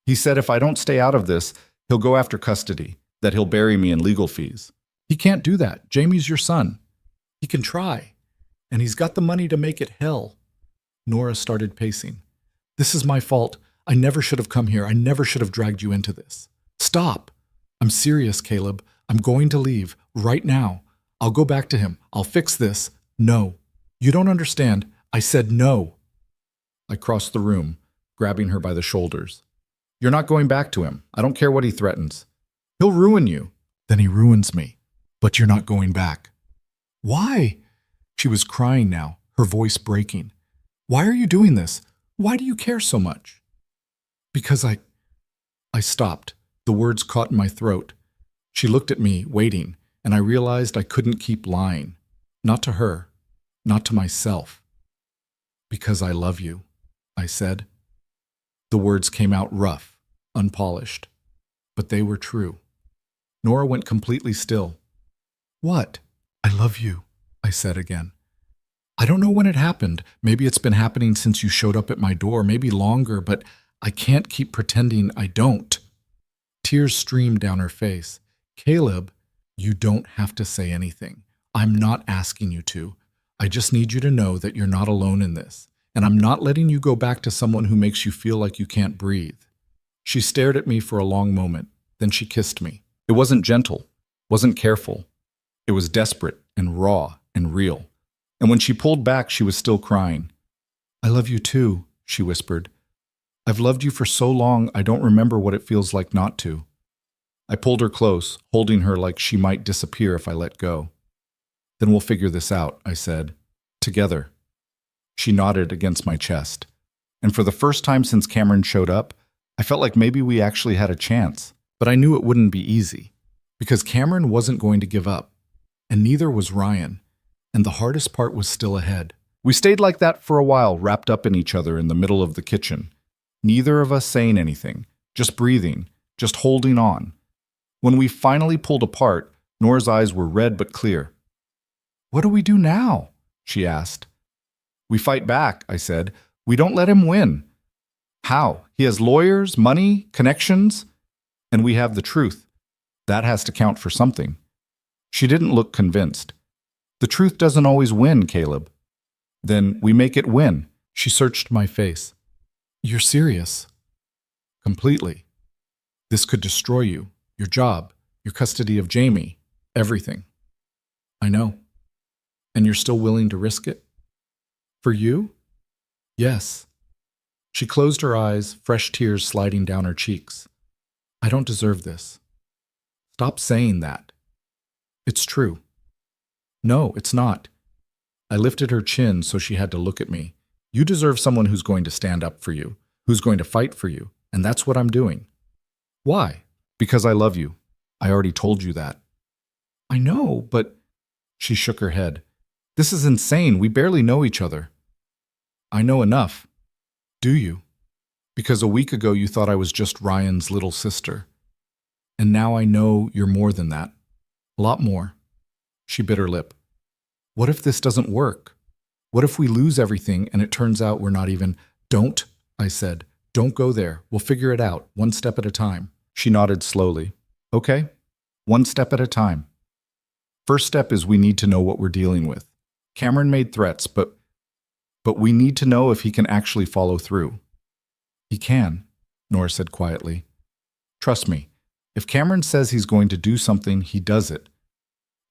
"He said if I don't stay out of this, he'll go after custody, that he'll bury me in legal fees." "He can't do that. Jamie's your son." "He can try. And he's got the money to make it hell." Nora started pacing. "This is my fault. I never should have come here. I never should have dragged you into this." "Stop." "I'm serious, Caleb. I'm going to leave. Right now. I'll go back to him. I'll fix this." "No. You don't understand. I said no." I crossed the room, grabbing her by the shoulders. "You're not going back to him. I don't care what he threatens. He'll ruin you." "Then he ruins me. But you're not going back." "Why?" She was crying now, her voice breaking. "Why are you doing this? Why do you care so much?" "Because I stopped. The words caught in my throat. She looked at me, waiting, and I realized I couldn't keep lying. Not to her. Not to myself. "Because I love you," I said. The words came out rough, unpolished, but they were true. Nora went completely still. "What?" "I love you," I said again. "I don't know when it happened. Maybe it's been happening since you showed up at my door, maybe longer, but I can't keep pretending I don't." Tears streamed down her face. "Caleb, you don't have to say anything. I'm not asking you to. I just need you to know that you're not alone in this, and I'm not letting you go back to someone who makes you feel like you can't breathe." She stared at me for a long moment, then she kissed me. It wasn't gentle, wasn't careful. It was desperate and raw and real. And when she pulled back, she was still crying. "I love you too," she whispered. "I've loved you for so long, I don't remember what it feels like not to." I pulled her close, holding her like she might disappear if I let go. "Then we'll figure this out," I said. "Together." She nodded against my chest. And for the first time since Cameron showed up, I felt like maybe we actually had a chance. But I knew it wouldn't be easy, because Cameron wasn't going to give up, and neither was Ryan, and the hardest part was still ahead. We stayed like that for a while, wrapped up in each other in the middle of the kitchen. Neither of us saying anything, just breathing, just holding on. When we finally pulled apart, Nora's eyes were red but clear. "What do we do now?" she asked. "We fight back," I said. "We don't let him win." "How? He has lawyers, money, connections, and we have the truth. That has to count for something." She didn't look convinced. "The truth doesn't always win, Caleb." "Then we make it win." She searched my face. "You're serious?" "Completely. This could destroy you, your job, your custody of Jamie, everything." "I know. And you're still willing to risk it?" "For you?" "Yes." She closed her eyes, fresh tears sliding down her cheeks. "I don't deserve this." "Stop saying that." "It's true." "No, it's not." I lifted her chin so she had to look at me. "You deserve someone who's going to stand up for you, who's going to fight for you, and that's what I'm doing." "Why?" "Because I love you. I already told you that." "I know, but—" She shook her head. "This is insane. We barely know each other." "I know enough." "Do you?" "Because a week ago you thought I was just Ryan's little sister. And now I know you're more than that. A lot more." She bit her lip. "What if this doesn't work? What if we lose everything and it turns out we're not even—" "Don't," I said. "Don't go there. We'll figure it out, one step at a time." She nodded slowly. "Okay, one step at a time. First step is we need to know what we're dealing with. Cameron made threats, but we need to know if he can actually follow through." "He can," Nora said quietly. "Trust me, if Cameron says he's going to do something, he does it.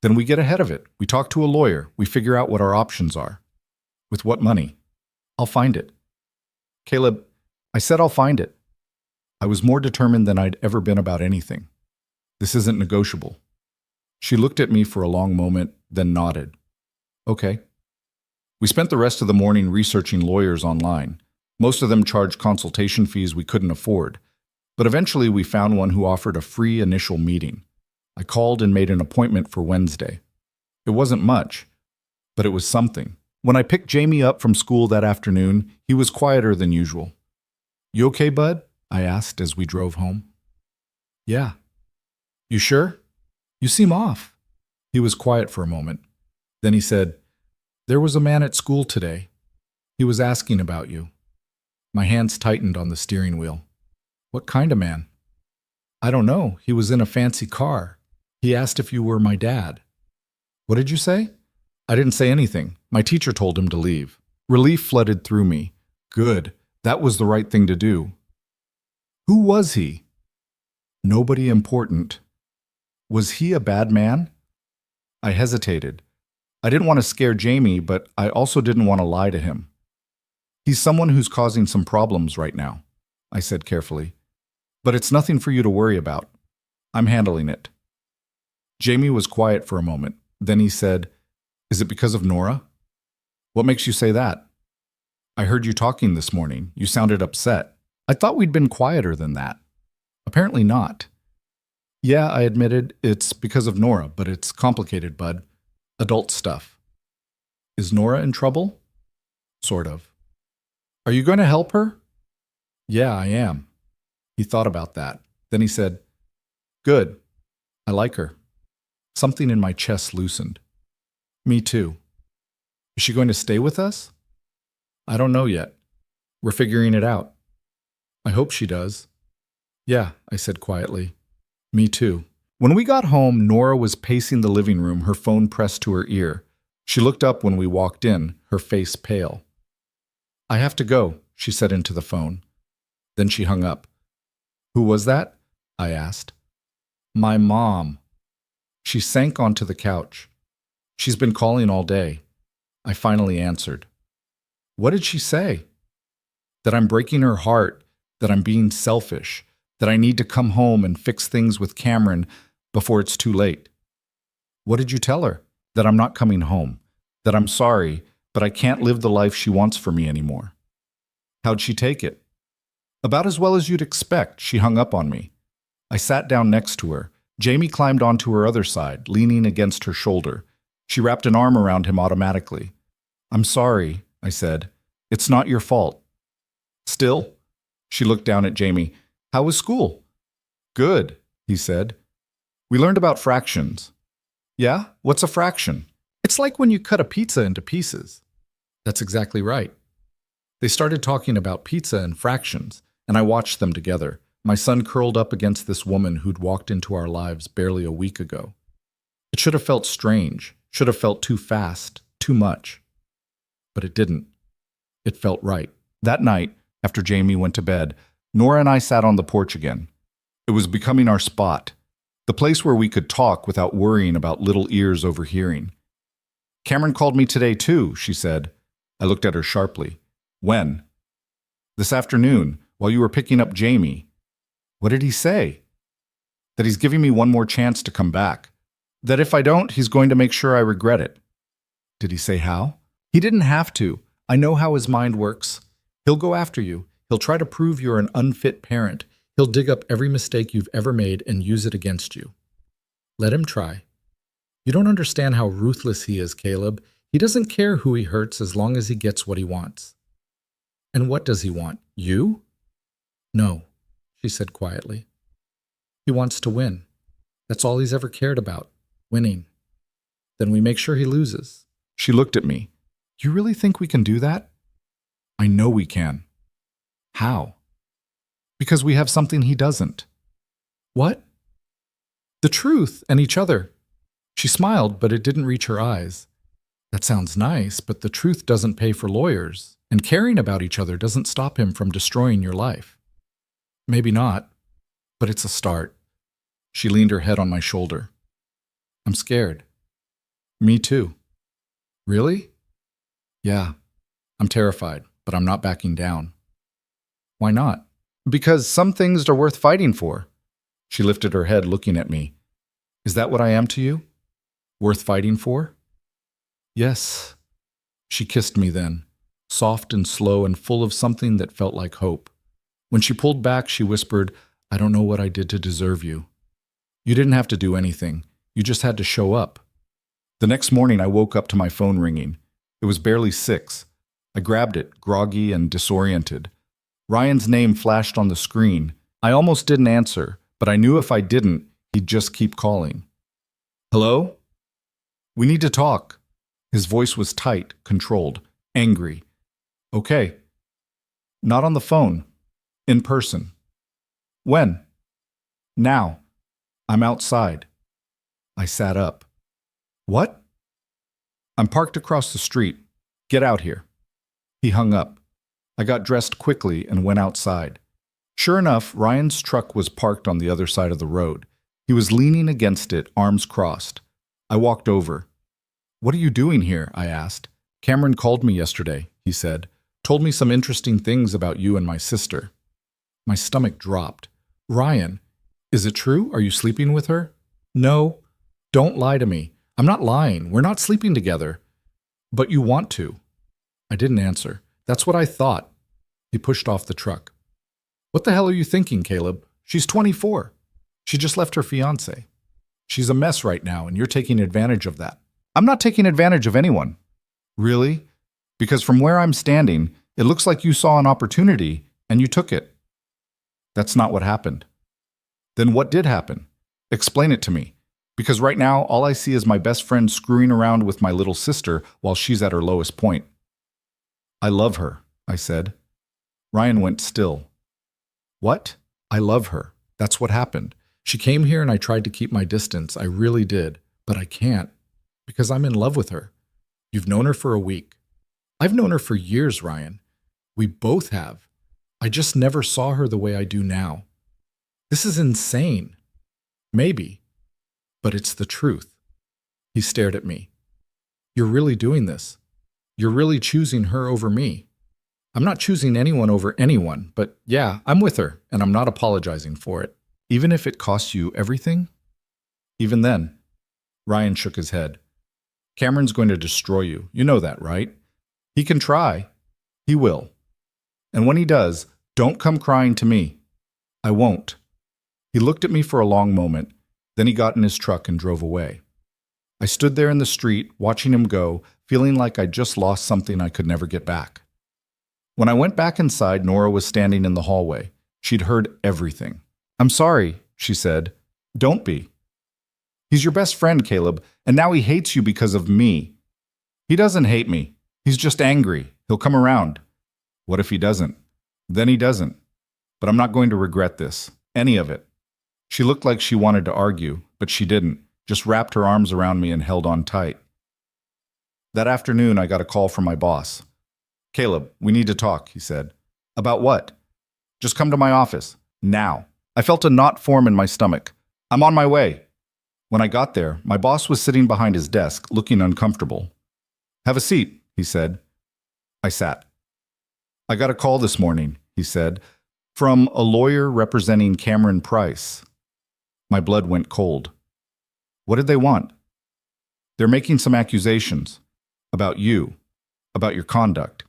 Then we get ahead of it. We talk to a lawyer. We figure out what our options are. With what money? I'll find it." "Caleb," I said, "I'll find it." I was more determined than I'd ever been about anything. "This isn't negotiable." She looked at me for a long moment, then nodded. "Okay." We spent the rest of the morning researching lawyers online. Most of them charged consultation fees we couldn't afford, but eventually we found one who offered a free initial meeting. I called and made an appointment for Wednesday. It wasn't much, but it was something. When I picked Jamie up from school that afternoon, he was quieter than usual. "You okay, bud?" I asked as we drove home. "Yeah." "You sure? You seem off." He was quiet for a moment. Then he said, "There was a man at school today. He was asking about you." My hands tightened on the steering wheel. "What kind of man?" "I don't know. He was in a fancy car. He asked if you were my dad." "What did you say?" I didn't say anything. My teacher told him to leave. Relief flooded through me. Good. That was the right thing to do. "Who was he?" "Nobody important." "Was he a bad man?" I hesitated. I didn't want to scare Jamie, but I also didn't want to lie to him. "He's someone who's causing some problems right now," I said carefully. "But it's nothing for you to worry about. I'm handling it." Jamie was quiet for a moment. Then he said, "Is it because of Nora?" "What makes you say that?" "I heard you talking this morning. You sounded upset. I thought we'd been quieter than that." "Apparently not." "Yeah," I admitted, "it's because of Nora, but it's complicated, bud. Adult stuff." "Is Nora in trouble?" "Sort of." "Are you going to help her?" "Yeah, I am." He thought about that. Then he said, "Good. I like her." Something in my chest loosened. "Me too." "Is she going to stay with us?" "I don't know yet. We're figuring it out." "I hope she does." "Yeah," I said quietly. "Me too." When we got home, Nora was pacing the living room, her phone pressed to her ear. She looked up when we walked in, her face pale. "I have to go," she said into the phone. Then she hung up. "Who was that?" I asked. "My mom." She sank onto the couch. "She's been calling all day." I finally answered. "What did she say?" "That I'm breaking her heart, that I'm being selfish, that I need to come home and fix things with Cameron before it's too late." "What did you tell her?" "That I'm not coming home, that I'm sorry, but I can't live the life she wants for me anymore." "How'd she take it?" "About as well as you'd expect." She hung up on me. I sat down next to her. Jamie climbed onto her other side, leaning against her shoulder. She wrapped an arm around him automatically. "I'm sorry," I said. "It's not your fault." "Still?" She looked down at Jamie. "How was school?" "Good," he said. "We learned about fractions." "Yeah? What's a fraction?" "It's like when you cut a pizza into pieces." That's exactly right. They started talking about pizza and fractions, and I watched them together, my son curled up against this woman who'd walked into our lives barely a week ago. It should have felt strange, should have felt too fast, too much. But it didn't. It felt right. That night, after Jamie went to bed, Nora and I sat on the porch again. It was becoming our spot, the place where we could talk without worrying about little ears overhearing. "Cameron called me today too," she said. I looked at her sharply. "When?" "This afternoon, while you were picking up Jamie." "What did he say?" "That he's giving me one more chance to come back. That if I don't, he's going to make sure I regret it." "Did he say how?" "He didn't have to. I know how his mind works. He'll go after you. He'll try to prove you're an unfit parent. He'll dig up every mistake you've ever made and use it against you. Let him try. You don't understand how ruthless he is, Caleb. He doesn't care who he hurts as long as he gets what he wants." "And what does he want? You?" "No," she said quietly. "He wants to win. That's all he's ever cared about, winning. Then we make sure he loses." She looked at me. "You really think we can do that?" "I know we can." "How?" "Because we have something he doesn't." "What?" "The truth and each other." She smiled, but it didn't reach her eyes. "That sounds nice, but the truth doesn't pay for lawyers, and caring about each other doesn't stop him from destroying your life." "Maybe not, but it's a start." She leaned her head on my shoulder. "I'm scared." "Me too." "Really?" "Yeah. I'm terrified, but I'm not backing down." "Why not?" "Because some things are worth fighting for." She lifted her head, looking at me. "Is that what I am to you? Worth fighting for?" "Yes." She kissed me then, soft and slow and full of something that felt like hope. When she pulled back, she whispered, "I don't know what I did to deserve you. You didn't have to do anything. You just had to show up." The next morning, I woke up to my phone ringing. It was barely 6. I grabbed it, groggy and disoriented. Ryan's name flashed on the screen. I almost didn't answer, but I knew if I didn't, he'd just keep calling. "Hello? We need to talk." His voice was tight, controlled, angry. "Okay." "Not on the phone. In person." "When?" "Now. I'm outside." I sat up. "What?" "I'm parked across the street. Get out here." He hung up. I got dressed quickly and went outside. Sure enough, Ryan's truck was parked on the other side of the road. He was leaning against it, arms crossed. I walked over. "What are you doing here?" I asked. "Cameron called me yesterday," he said. "Told me some interesting things about you and my sister." My stomach dropped. "Ryan, is it true? Are you sleeping with her?" "No. Don't lie to me." "I'm not lying. We're not sleeping together." "But you want to." I didn't answer. "That's what I thought." He pushed off the truck. "What the hell are you thinking, Caleb? She's 24. She just left her fiancé. She's a mess right now, and you're taking advantage of that." "I'm not taking advantage of anyone." "Really? Because from where I'm standing, it looks like you saw an opportunity, and you took it." "That's not what happened." "Then what did happen? Explain it to me. Because right now, all I see is my best friend screwing around with my little sister while she's at her lowest point." "I love her," I said. Ryan went still. "What?" "I love her. That's what happened. She came here and I tried to keep my distance. I really did. But I can't. Because I'm in love with her. You've known her for a week. I've known her for years, Ryan. We both have. I just never saw her the way I do now. This is insane. Maybe. But it's the truth." He stared at me. "You're really doing this. You're really choosing her over me." "I'm not choosing anyone over anyone, but yeah, I'm with her, and I'm not apologizing for it. Even if it costs you everything?" "Even then." Ryan shook his head. "Cameron's going to destroy you. You know that, right? He can try. He will. And when he does, don't come crying to me." "I won't." He looked at me for a long moment, then he got in his truck and drove away. I stood there in the street, watching him go, feeling like I'd just lost something I could never get back. When I went back inside, Nora was standing in the hallway. She'd heard everything. "I'm sorry," she said. "Don't be. He's your best friend, Caleb, and now he hates you because of me." "He doesn't hate me. He's just angry. He'll come around." "What if he doesn't?" "Then he doesn't. But I'm not going to regret this. Any of it." She looked like she wanted to argue, but she didn't, just wrapped her arms around me and held on tight. That afternoon, I got a call from my boss. "Caleb, we need to talk," he said. "About what?" "Just come to my office. Now." I felt a knot form in my stomach. "I'm on my way." When I got there, my boss was sitting behind his desk, looking uncomfortable. "Have a seat," he said. I sat. "I got a call this morning," he said, "from a lawyer representing Cameron Price." My blood went cold. "What did they want?" "They're making some accusations. About you. About your conduct."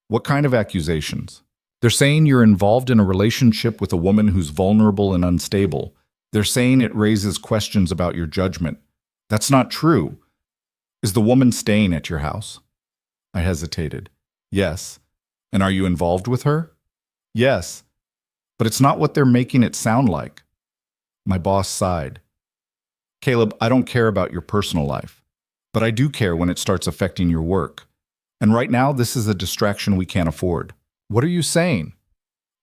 "What kind of accusations?" "They're saying you're involved in a relationship with a woman who's vulnerable and unstable. They're saying it raises questions about your judgment." "That's not true." "Is the woman staying at your house?" I hesitated. "Yes." "And are you involved with her?" "Yes." "But it's not what they're making it sound like." My boss sighed. "Caleb, I don't care about your personal life, but I do care when it starts affecting your work. And right now, this is a distraction we can't afford." "What are you saying?"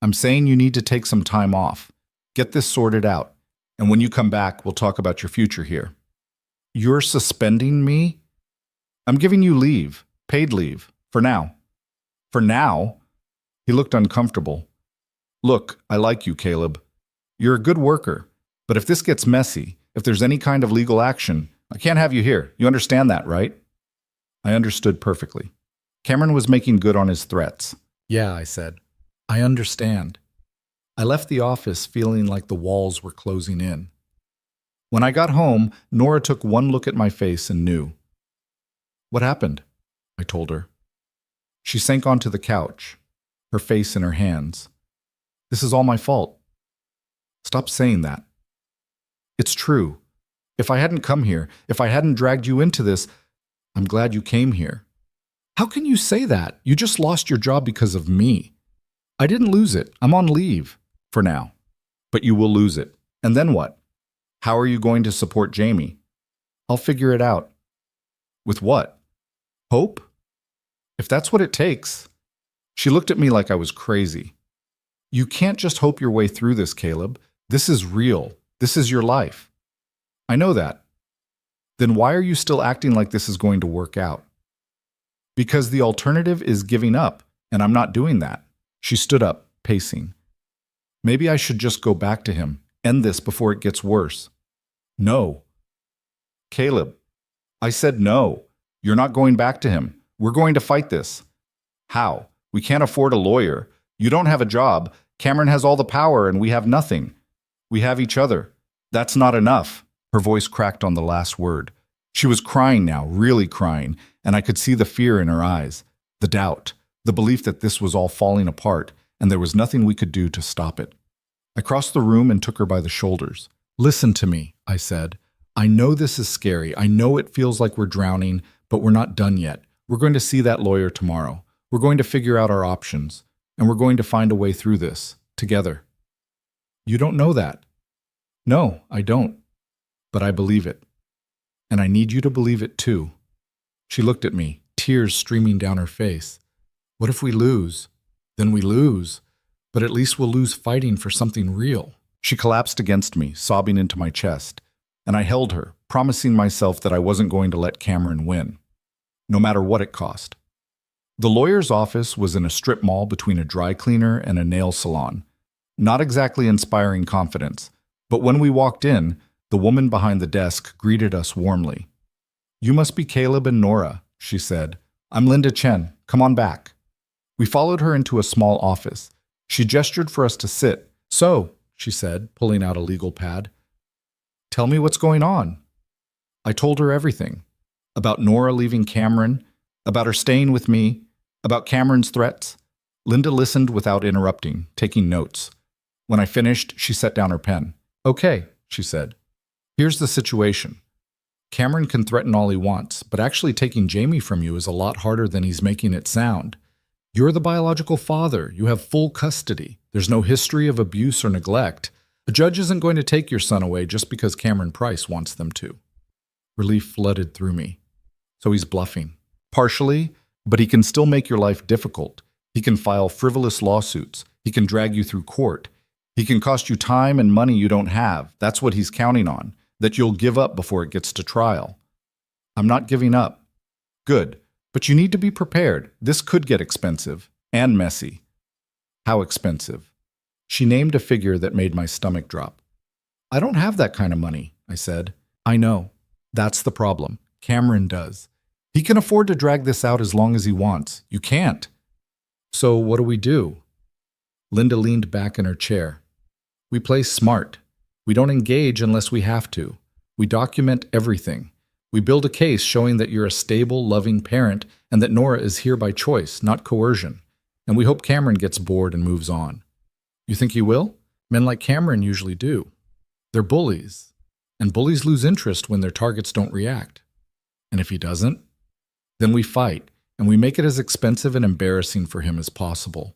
"I'm saying you need to take some time off. Get this sorted out. And when you come back, we'll talk about your future here." "You're suspending me?" "I'm giving you leave, paid leave, for now." "For now?" He looked uncomfortable. "Look, I like you, Caleb. You're a good worker. But if this gets messy, if there's any kind of legal action, I can't have you here. You understand that, right?" I understood perfectly. Cameron was making good on his threats. "Yeah," I said. "I understand." I left the office feeling like the walls were closing in. When I got home, Nora took one look at my face and knew. "What happened?" I told her. She sank onto the couch, her face in her hands. "This is all my fault." "Stop saying that." "It's true. If I hadn't come here, if I hadn't dragged you into this, I'm glad you came here." "How can you say that? You just lost your job because of me." "I didn't lose it. I'm on leave. For now." "But you will lose it. And then what? How are you going to support Jamie?" "I'll figure it out." "With what? Hope? If that's what it takes." She looked at me like I was crazy. "You can't just hope your way through this, Caleb. This is real. This is your life." "I know that." "Then why are you still acting like this is going to work out?" "Because the alternative is giving up, and I'm not doing that." She stood up, pacing. "Maybe I should just go back to him, end this before it gets worse." "No." "Caleb." I said no. You're not going back to him. We're going to fight this." "How? We can't afford a lawyer. You don't have a job. Cameron has all the power and we have nothing. We have each other. That's not enough." Her voice cracked on the last word. She was crying now, really crying, and I could see the fear in her eyes, the doubt, the belief that this was all falling apart, and there was nothing we could do to stop it. I crossed the room and took her by the shoulders. "Listen to me," I said. "I know this is scary. I know it feels like we're drowning, but we're not done yet. We're going to see that lawyer tomorrow. We're going to figure out our options, and we're going to find a way through this, together." "You don't know that." "No, I don't. But I believe it. And I need you to believe it too." She looked at me, tears streaming down her face. "What if we lose?" "Then we lose. But at least we'll lose fighting for something real." She collapsed against me, sobbing into my chest, and I held her, promising myself that I wasn't going to let Cameron win, no matter what it cost. The lawyer's office was in a strip mall between a dry cleaner and a nail salon. Not exactly inspiring confidence, but when we walked in, the woman behind the desk greeted us warmly. "You must be Caleb and Nora," she said. "I'm Linda Chen. Come on back." We followed her into a small office. She gestured for us to sit. "So," she said, pulling out a legal pad, "tell me what's going on." I told her everything. About Nora leaving Cameron, about her staying with me, about Cameron's threats. Linda listened without interrupting, taking notes. When I finished, she set down her pen. Okay, she said. Here's the situation. Cameron can threaten all he wants, but actually taking Jamie from you is a lot harder than he's making it sound. You're the biological father. You have full custody. There's no history of abuse or neglect. A judge isn't going to take your son away just because Cameron Price wants them to. Relief flooded through me. So he's bluffing. Partially, but he can still make your life difficult. He can file frivolous lawsuits. He can drag you through court. He can cost you time and money you don't have. That's what he's counting on, that you'll give up before it gets to trial. I'm not giving up. Good. But you need to be prepared. This could get expensive and messy. How expensive? She named a figure that made my stomach drop. I don't have that kind of money, I said. I know. That's the problem. Cameron does. He can afford to drag this out as long as he wants. You can't. So what do we do? Linda leaned back in her chair. We play smart. We don't engage unless we have to. We document everything. We build a case showing that you're a stable, loving parent and that Nora is here by choice, not coercion. And we hope Cameron gets bored and moves on. You think he will? Men like Cameron usually do. They're bullies. And bullies lose interest when their targets don't react. And if he doesn't, then we fight, and we make it as expensive and embarrassing for him as possible.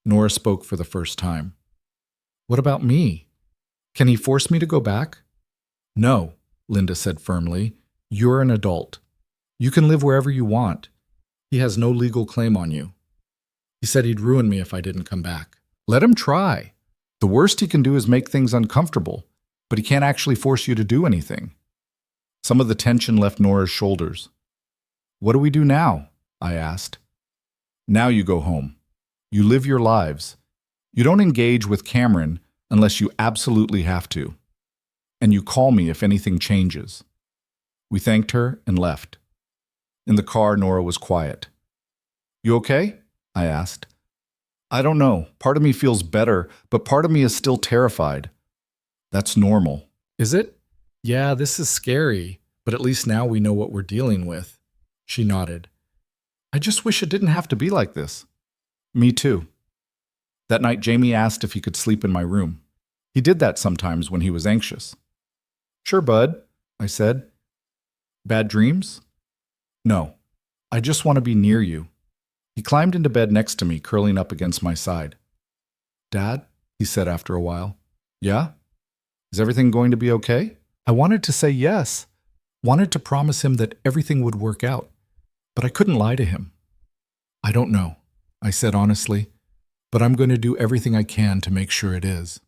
Nora spoke for the first time. What about me? Can he force me to go back? No, Linda said firmly. You're an adult. You can live wherever you want. He has no legal claim on you. He said he'd ruin me if I didn't come back. Let him try. The worst he can do is make things uncomfortable, but he can't actually force you to do anything. Some of the tension left Nora's shoulders. What do we do now? I asked. Now you go home. You live your lives. You don't engage with Cameron unless you absolutely have to. And you call me if anything changes. We thanked her and left. In the car, Nora was quiet. You okay? I asked. I don't know. Part of me feels better, but part of me is still terrified. That's normal. Is it? Yeah, this is scary, but at least now we know what we're dealing with. She nodded. I just wish it didn't have to be like this. Me too. That night, Jamie asked if he could sleep in my room. He did that sometimes when he was anxious. Sure, bud, I said. Bad dreams? No. I just want to be near you. He climbed into bed next to me, curling up against my side. Dad, he said after a while. Yeah? Is everything going to be okay? I wanted to say yes. Wanted to promise him that everything would work out. But I couldn't lie to him. I don't know, I said honestly, but I'm going to do everything I can to make sure it is.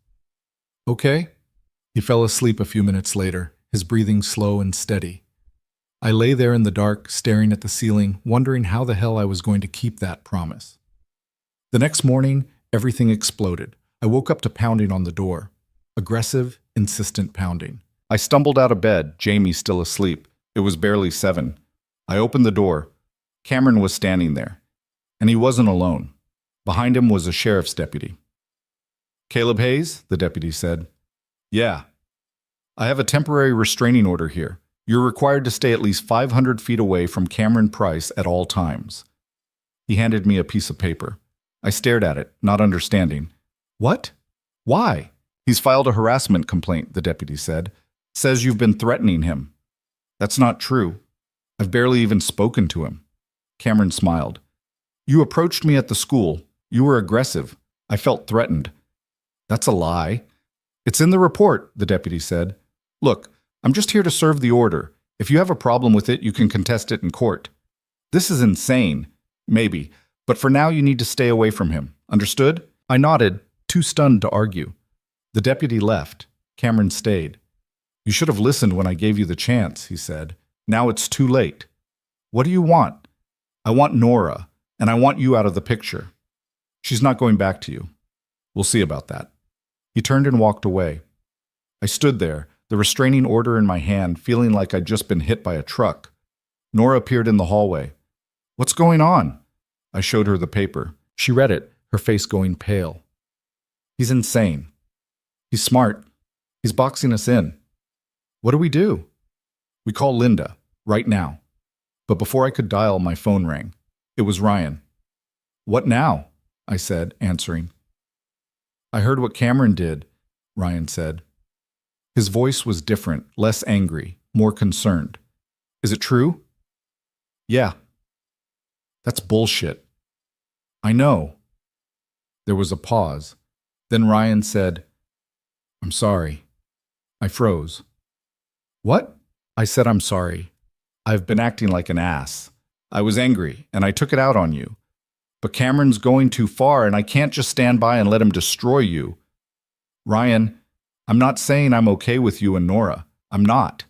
Okay? He fell asleep a few minutes later, his breathing slow and steady. I lay there in the dark, staring at the ceiling, wondering how the hell I was going to keep that promise. The next morning, everything exploded. I woke up to pounding on the door. Aggressive, insistent pounding. I stumbled out of bed, Jamie still asleep. It was barely 7. I opened the door. Cameron was standing there. And he wasn't alone. Behind him was a sheriff's deputy. Caleb Hayes, the deputy said. Yeah. I have a temporary restraining order here. You're required to stay at least 500 feet away from Cameron Price at all times. He handed me a piece of paper. I stared at it, not understanding. What? Why? He's filed a harassment complaint, the deputy said. Says you've been threatening him. That's not true. I've barely even spoken to him. Cameron smiled. You approached me at the school. You were aggressive. I felt threatened. That's a lie. It's in the report, the deputy said. Look, I'm just here to serve the order. If you have a problem with it, you can contest it in court. This is insane. Maybe. But for now, you need to stay away from him. Understood? I nodded, too stunned to argue. The deputy left. Cameron stayed. You should have listened when I gave you the chance, he said. Now it's too late. What do you want? I want Nora, and I want you out of the picture. She's not going back to you. We'll see about that. He turned and walked away. I stood there, the restraining order in my hand, feeling like I'd just been hit by a truck. Nora appeared in the hallway. What's going on? I showed her the paper. She read it, her face going pale. He's insane. He's smart. He's boxing us in. What do we do? We call Linda, right now. But before I could dial, my phone rang. It was Ryan. What now? I said, answering. I heard what Cameron did, Ryan said. His voice was different, less angry, more concerned. Is it true? Yeah. That's bullshit. I know. There was a pause. Then Ryan said, I'm sorry. I froze. What? I said I'm sorry. I've been acting like an ass. I was angry, and I took it out on you. But Cameron's going too far, and I can't just stand by and let him destroy you. Ryan, I'm not saying I'm okay with you and Nora. I'm not.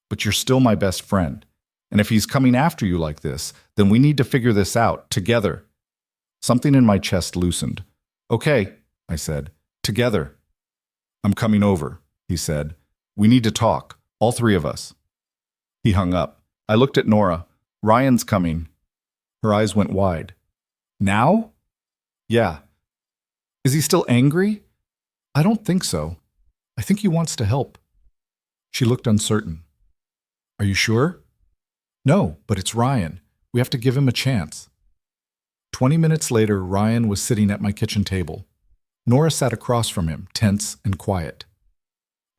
But you're still my best friend. And if he's coming after you like this, then we need to figure this out, together. Something in my chest loosened. Okay, I said. Together. I'm coming over, he said. We need to talk, all three of us. He hung up. I looked at Nora. Ryan's coming. Her eyes went wide. Now? Yeah. Is he still angry? I don't think so. I think he wants to help. She looked uncertain. Are you sure? No, but it's Ryan. We have to give him a chance. 20 minutes later, Ryan was sitting at my kitchen table. Nora sat across from him, tense and quiet.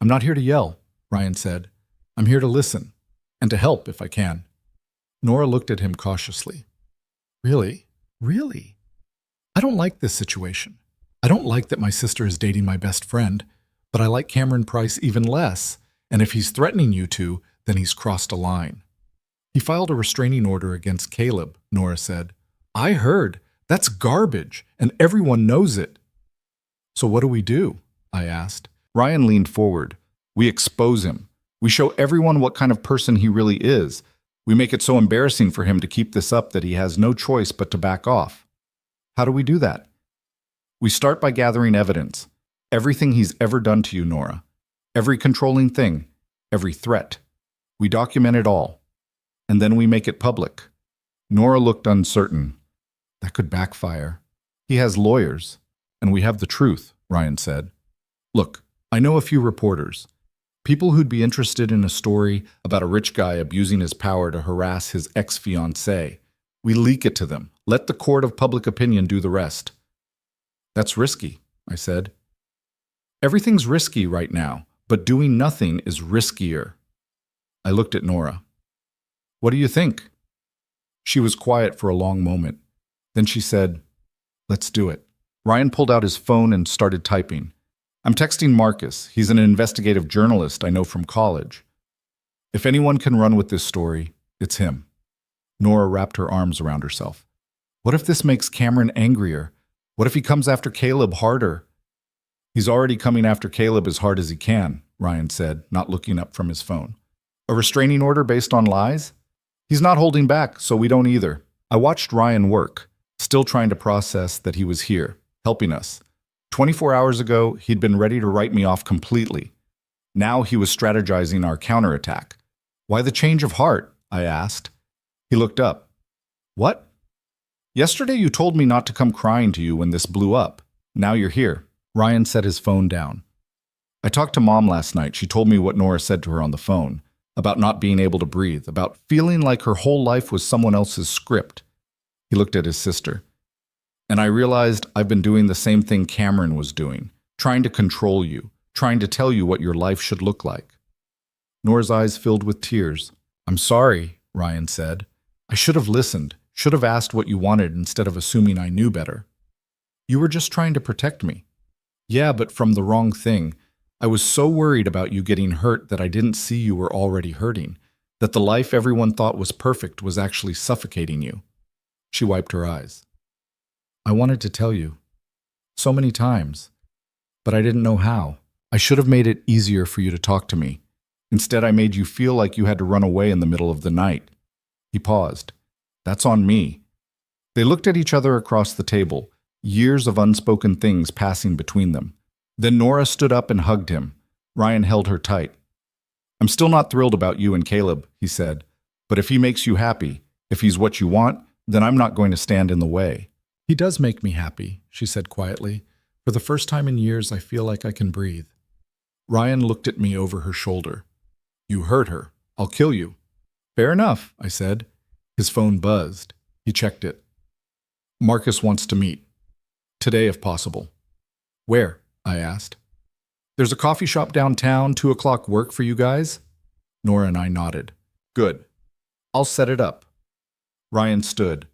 I'm not here to yell, Ryan said. I'm here to listen, and to help if I can. Nora looked at him cautiously. Really? Really? I don't like this situation. I don't like that my sister is dating my best friend, but I like Cameron Price even less, and if he's threatening you two, then he's crossed a line. He filed a restraining order against Caleb, Nora said. I heard. That's garbage, and everyone knows it. So what do we do? I asked. Ryan leaned forward. We expose him. We show everyone what kind of person he really is. We make it so embarrassing for him to keep this up that he has no choice but to back off. How do we do that? We start by gathering evidence. Everything he's ever done to you, Nora. Every controlling thing. Every threat. We document it all. And then we make it public. Nora looked uncertain. That could backfire. He has lawyers. And we have the truth, Ryan said. Look, I know a few reporters. People who'd be interested in a story about a rich guy abusing his power to harass his ex-fiancée. We leak it to them. Let the court of public opinion do the rest. That's risky, I said. Everything's risky right now, but doing nothing is riskier. I looked at Nora. What do you think? She was quiet for a long moment. Then she said, Let's do it. Ryan pulled out his phone and started typing. I'm texting Marcus. He's an investigative journalist I know from college. If anyone can run with this story, it's him. Nora wrapped her arms around herself. What if this makes Cameron angrier? What if he comes after Caleb harder? He's already coming after Caleb as hard as he can, Ryan said, not looking up from his phone. A restraining order based on lies? He's not holding back, so we don't either. I watched Ryan work, still trying to process that he was here, helping us. 24 hours ago, he'd been ready to write me off completely. Now he was strategizing our counterattack. Why the change of heart? I asked. He looked up. What? Yesterday you told me not to come crying to you when this blew up. Now you're here. Ryan set his phone down. I talked to Mom last night. She told me what Nora said to her on the phone, about not being able to breathe, about feeling like her whole life was someone else's script. He looked at his sister. And I realized I've been doing the same thing Cameron was doing, trying to control you, trying to tell you what your life should look like. Nora's eyes filled with tears. I'm sorry, Ryan said. I should have listened, should have asked what you wanted instead of assuming I knew better. You were just trying to protect me. Yeah, but from the wrong thing. I was so worried about you getting hurt that I didn't see you were already hurting, that the life everyone thought was perfect was actually suffocating you. She wiped her eyes. I wanted to tell you. So many times. But I didn't know how. I should have made it easier for you to talk to me. Instead, I made you feel like you had to run away in the middle of the night. He paused. That's on me. They looked at each other across the table, years of unspoken things passing between them. Then Nora stood up and hugged him. Ryan held her tight. I'm still not thrilled about you and Caleb, he said. But if he makes you happy, if he's what you want, then I'm not going to stand in the way. He does make me happy, she said quietly. For the first time in years, I feel like I can breathe. Ryan looked at me over her shoulder. You hurt her. I'll kill you. Fair enough, I said. His phone buzzed. He checked it. Marcus wants to meet. Today, if possible. Where? I asked. There's a coffee shop downtown, 2 o'clock work for you guys? Nora and I nodded. Good. I'll set it up. Ryan stood.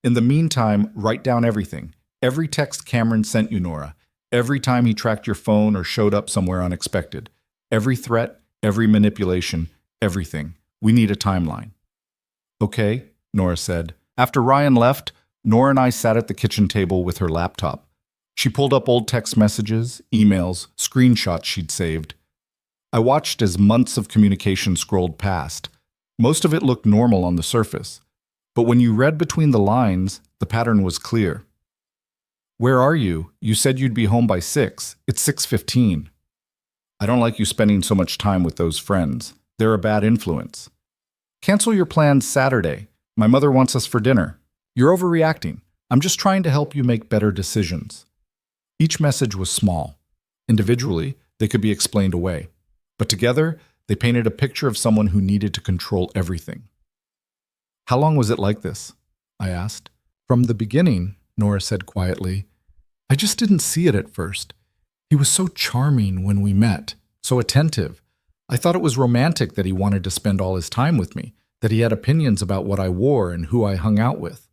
In the meantime, write down everything. Every text Cameron sent you, Nora. Every time he tracked your phone or showed up somewhere unexpected. Every threat, every manipulation, everything. We need a timeline. Okay, Nora said. After Ryan left, Nora and I sat at the kitchen table with her laptop. She pulled up old text messages, emails, screenshots she'd saved. I watched as months of communication scrolled past. Most of it looked normal on the surface. But when you read between the lines, the pattern was clear. Where are you? You said you'd be home by 6. It's 6:15. I don't like you spending so much time with those friends. They're a bad influence. Cancel your plans Saturday. My mother wants us for dinner. You're overreacting. I'm just trying to help you make better decisions. Each message was small. Individually, they could be explained away. But together, they painted a picture of someone who needed to control everything. How long was it like this? I asked. From the beginning, Nora said quietly. I just didn't see it at first. He was so charming when we met, so attentive. I thought it was romantic that he wanted to spend all his time with me, that he had opinions about what I wore and who I hung out with.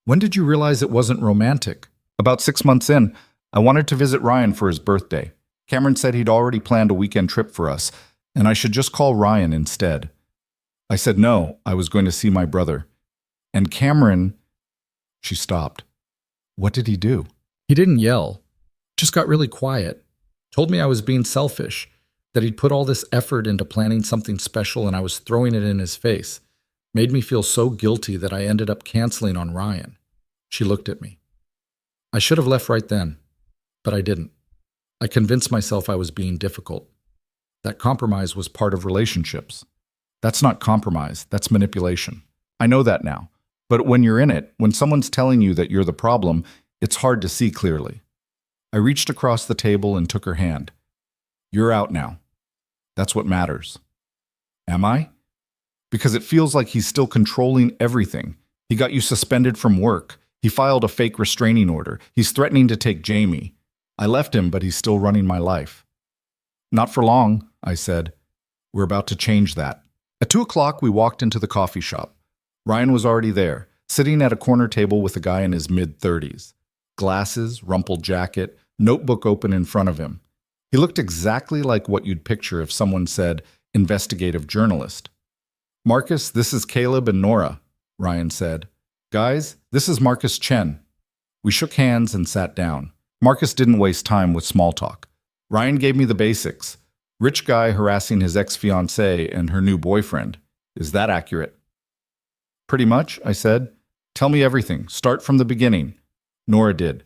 When did you realize it wasn't romantic? About 6 months in, I wanted to visit Ryan for his birthday. Cameron said he'd already planned a weekend trip for us, and I should just call Ryan instead. I said no, I was going to see my brother. And Cameron... She stopped. What did he do? He didn't yell. Just got really quiet. Told me I was being selfish, that he'd put all this effort into planning something special and I was throwing it in his face. Made me feel so guilty that I ended up canceling on Ryan. She looked at me. I should have left right then, but I didn't. I convinced myself I was being difficult. That compromise was part of relationships. That's not compromise, that's manipulation. I know that now. But when you're in it, when someone's telling you that you're the problem, it's hard to see clearly. I reached across the table and took her hand. You're out now. That's what matters. Am I? Because it feels like he's still controlling everything. He got you suspended from work. He filed a fake restraining order. He's threatening to take Jamie. I left him, but he's still running my life. Not for long, I said. We're about to change that. At 2 o'clock, we walked into the coffee shop. Ryan was already there, sitting at a corner table with a guy in his mid-30s. Glasses, rumpled jacket, notebook open in front of him. He looked exactly like what you'd picture if someone said, investigative journalist. Marcus, this is Caleb and Nora, Ryan said. Guys, this is Marcus Chen. We shook hands and sat down. Marcus didn't waste time with small talk. Ryan gave me the basics. Rich guy harassing his ex-fiancée and her new boyfriend. Is that accurate? Pretty much, I said. Tell me everything. Start from the beginning. Nora did.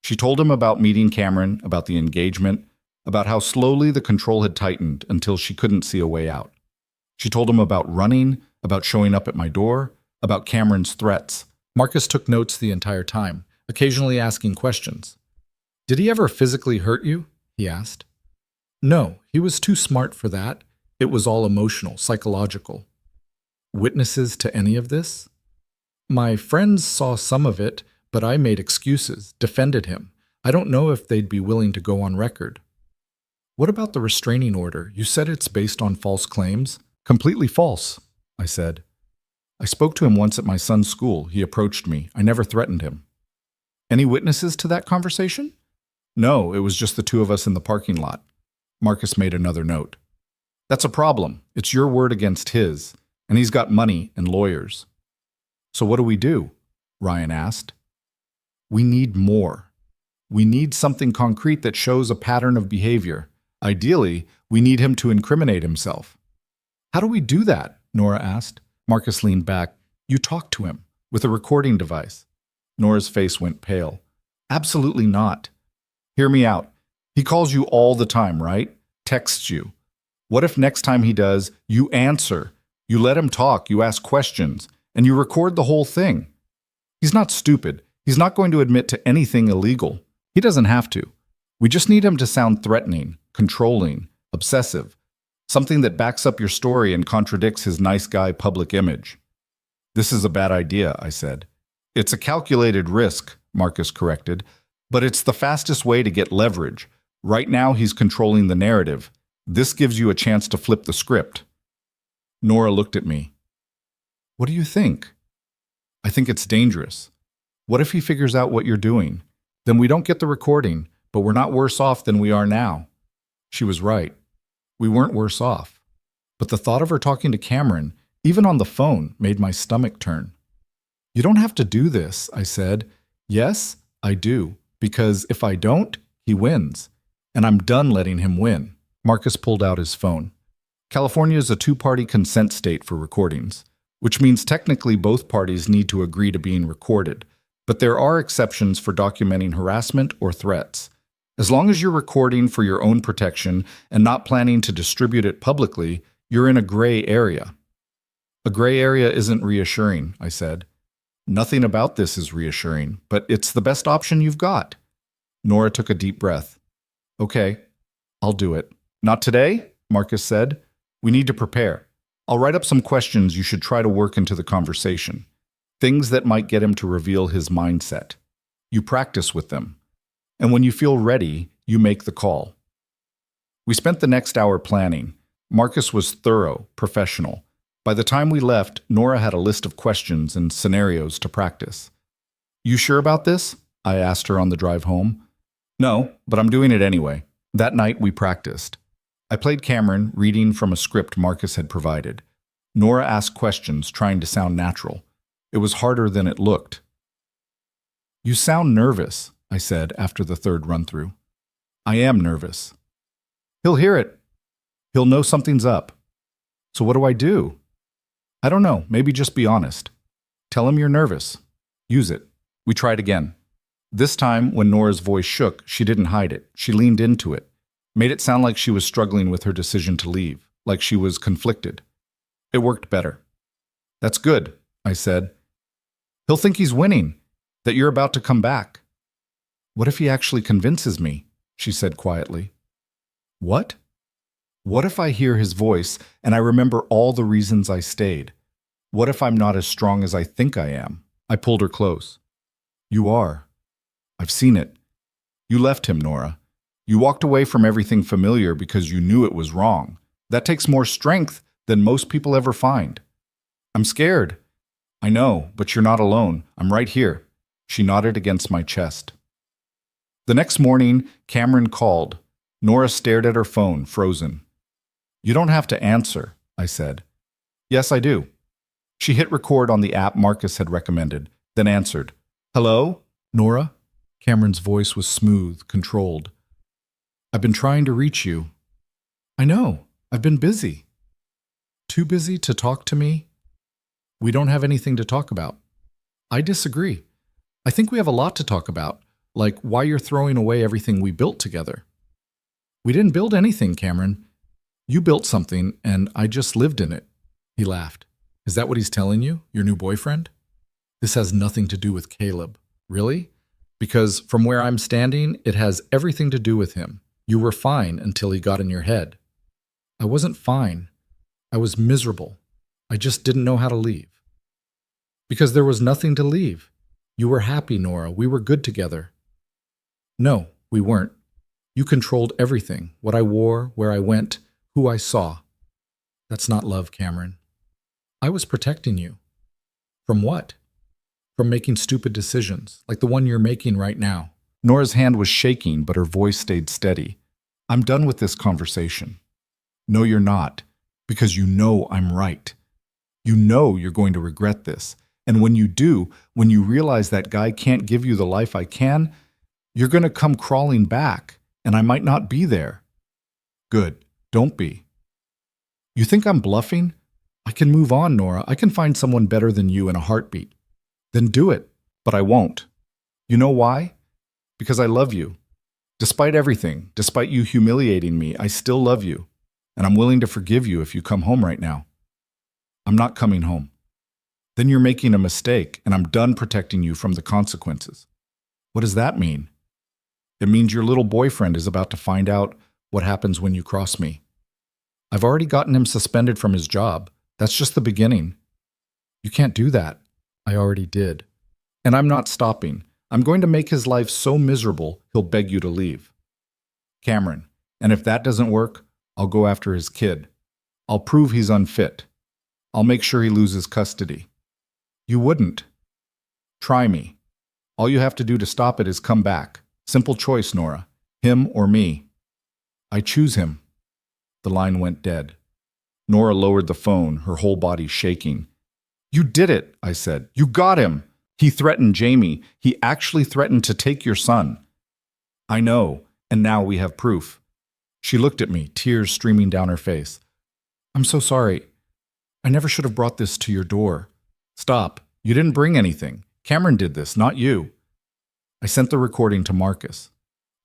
She told him about meeting Cameron, about the engagement, about how slowly the control had tightened until she couldn't see a way out. She told him about running, about showing up at my door, about Cameron's threats. Marcus took notes the entire time, occasionally asking questions. Did he ever physically hurt you? He asked. No, he was too smart for that. It was all emotional, psychological. Witnesses to any of this? My friends saw some of it, but I made excuses, defended him. I don't know if they'd be willing to go on record. What about the restraining order? You said it's based on false claims? Completely false, I said. I spoke to him once at my son's school. He approached me. I never threatened him. Any witnesses to that conversation? No, it was just the two of us in the parking lot. Marcus made another note. That's a problem. It's your word against his, and he's got money and lawyers. So what do we do? Ryan asked. We need more. We need something concrete that shows a pattern of behavior. Ideally, we need him to incriminate himself. How do we do that? Nora asked. Marcus leaned back. You talk to him with a recording device. Nora's face went pale. Absolutely not. Hear me out. He calls you all the time, right? Texts you. What if next time he does, you answer, you let him talk, you ask questions, and you record the whole thing? He's not stupid. He's not going to admit to anything illegal. He doesn't have to. We just need him to sound threatening, controlling, obsessive, something that backs up your story and contradicts his nice guy public image. This is a bad idea, I said. It's a calculated risk, Marcus corrected, But it's the fastest way to get leverage. Right now, he's controlling the narrative. This gives you a chance to flip the script. Nora looked at me. What do you think? I think it's dangerous. What if he figures out what you're doing? Then we don't get the recording, but we're not worse off than we are now. She was right. We weren't worse off. But the thought of her talking to Cameron, even on the phone, made my stomach turn. You don't have to do this, I said. Yes, I do. Because if I don't, he wins. And I'm done letting him win. Marcus pulled out his phone. California is a two-party consent state for recordings, which means technically both parties need to agree to being recorded. But there are exceptions for documenting harassment or threats. As long as you're recording for your own protection and not planning to distribute it publicly, you're in a gray area. A gray area isn't reassuring, I said. Nothing about this is reassuring, but it's the best option you've got. Nora took a deep breath. Okay, I'll do it. Not today, Marcus said. We need to prepare. I'll write up some questions you should try to work into the conversation. Things that might get him to reveal his mindset. You practice with them. And when you feel ready, you make the call. We spent the next hour planning. Marcus was thorough, professional. By the time we left, Nora had a list of questions and scenarios to practice. You sure about this? I asked her on the drive home. No, but I'm doing it anyway. That night we practiced. I played Cameron, reading from a script Marcus had provided. Nora asked questions, trying to sound natural. It was harder than it looked. You sound nervous, I said after the third run-through. I am nervous. He'll hear it. He'll know something's up. So what do I do? I don't know. Maybe just be honest. Tell him you're nervous. Use it. We tried again. This time, when Nora's voice shook, she didn't hide it. She leaned into it. Made it sound like she was struggling with her decision to leave, like she was conflicted. It worked better. That's good, I said. He'll think he's winning, that you're about to come back. What if he actually convinces me? She said quietly. What? What if I hear his voice and I remember all the reasons I stayed? What if I'm not as strong as I think I am? I pulled her close. You are. I've seen it. You left him, Nora. You walked away from everything familiar because you knew it was wrong. That takes more strength than most people ever find. I'm scared. I know, but you're not alone. I'm right here. She nodded against my chest. The next morning, Cameron called. Nora stared at her phone, frozen. You don't have to answer, I said. Yes, I do. She hit record on the app Marcus had recommended, then answered. Hello, Nora? Cameron's voice was smooth, controlled. I've been trying to reach you. I know. I've been busy. Too busy to talk to me? We don't have anything to talk about. I disagree. I think we have a lot to talk about, like why you're throwing away everything we built together. We didn't build anything, Cameron. You built something, and I just lived in it. He laughed. Is that what he's telling you, your new boyfriend? This has nothing to do with Caleb. Really? Because from where I'm standing, it has everything to do with him. You were fine until he got in your head. I wasn't fine. I was miserable. I just didn't know how to leave. Because there was nothing to leave. You were happy, Nora. We were good together. No, we weren't. You controlled everything, what I wore, where I went, who I saw. That's not love, Cameron. I was protecting you. From what? From making stupid decisions, like the one you're making right now. Nora's hand was shaking, but her voice stayed steady. I'm done with this conversation. No, you're not, because you know I'm right. You know you're going to regret this. And when you do, when you realize that guy can't give you the life I can, you're going to come crawling back, and I might not be there. Good. Don't be. You think I'm bluffing? I can move on, Nora. I can find someone better than you in a heartbeat. Then do it. But I won't. You know why? Because I love you. Despite everything, despite you humiliating me, I still love you. And I'm willing to forgive you if you come home right now. I'm not coming home. Then you're making a mistake, and I'm done protecting you from the consequences. What does that mean? It means your little boyfriend is about to find out what happens when you cross me. I've already gotten him suspended from his job. That's just the beginning. You can't do that. I already did. And I'm not stopping. I'm going to make his life so miserable, he'll beg you to leave. Cameron, and if that doesn't work, I'll go after his kid. I'll prove he's unfit. I'll make sure he loses custody. You wouldn't. Try me. All you have to do to stop it is come back. Simple choice, Nora. Him or me. I choose him. The line went dead. Nora lowered the phone, her whole body shaking. You did it, I said. You got him. He threatened Jamie. He actually threatened to take your son. I know, and now we have proof. She looked at me, tears streaming down her face. I'm so sorry. I never should have brought this to your door. Stop. You didn't bring anything. Cameron did this, not you. I sent the recording to Marcus.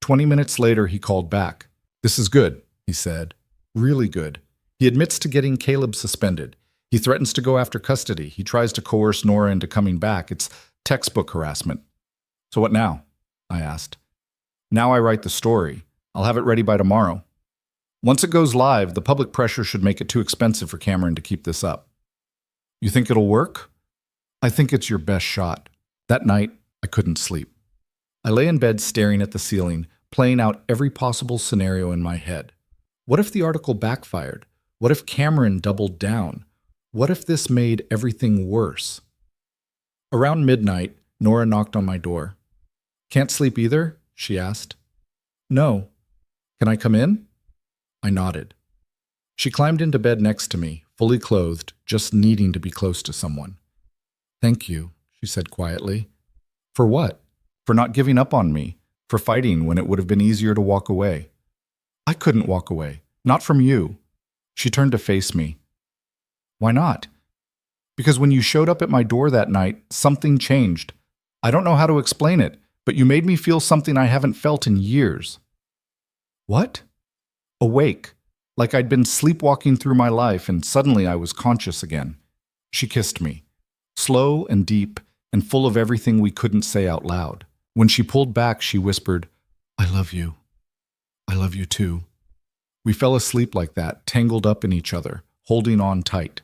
20 minutes later, he called back. This is good, he said. Really good. He admits to getting Caleb suspended. He threatens to go after custody. He tries to coerce Nora into coming back. It's textbook harassment. So what now? I asked. Now I write the story. I'll have it ready by tomorrow. Once it goes live, the public pressure should make it too expensive for Cameron to keep this up. You think it'll work? I think it's your best shot. That night, I couldn't sleep. I lay in bed staring at the ceiling, playing out every possible scenario in my head. What if the article backfired? What if Cameron doubled down? What if this made everything worse? Around midnight, Nora knocked on my door. Can't sleep either? She asked. No. Can I come in? I nodded. She climbed into bed next to me, fully clothed, just needing to be close to someone. Thank you, she said quietly. For what? For not giving up on me, for fighting when it would have been easier to walk away. I couldn't walk away, not from you. She turned to face me. Why not? Because when you showed up at my door that night, something changed. I don't know how to explain it, but you made me feel something I haven't felt in years. What? Awake, like I'd been sleepwalking through my life and suddenly I was conscious again. She kissed me, slow and deep and full of everything we couldn't say out loud. When she pulled back, she whispered, I love you. I love you too. We fell asleep like that, tangled up in each other, holding on tight.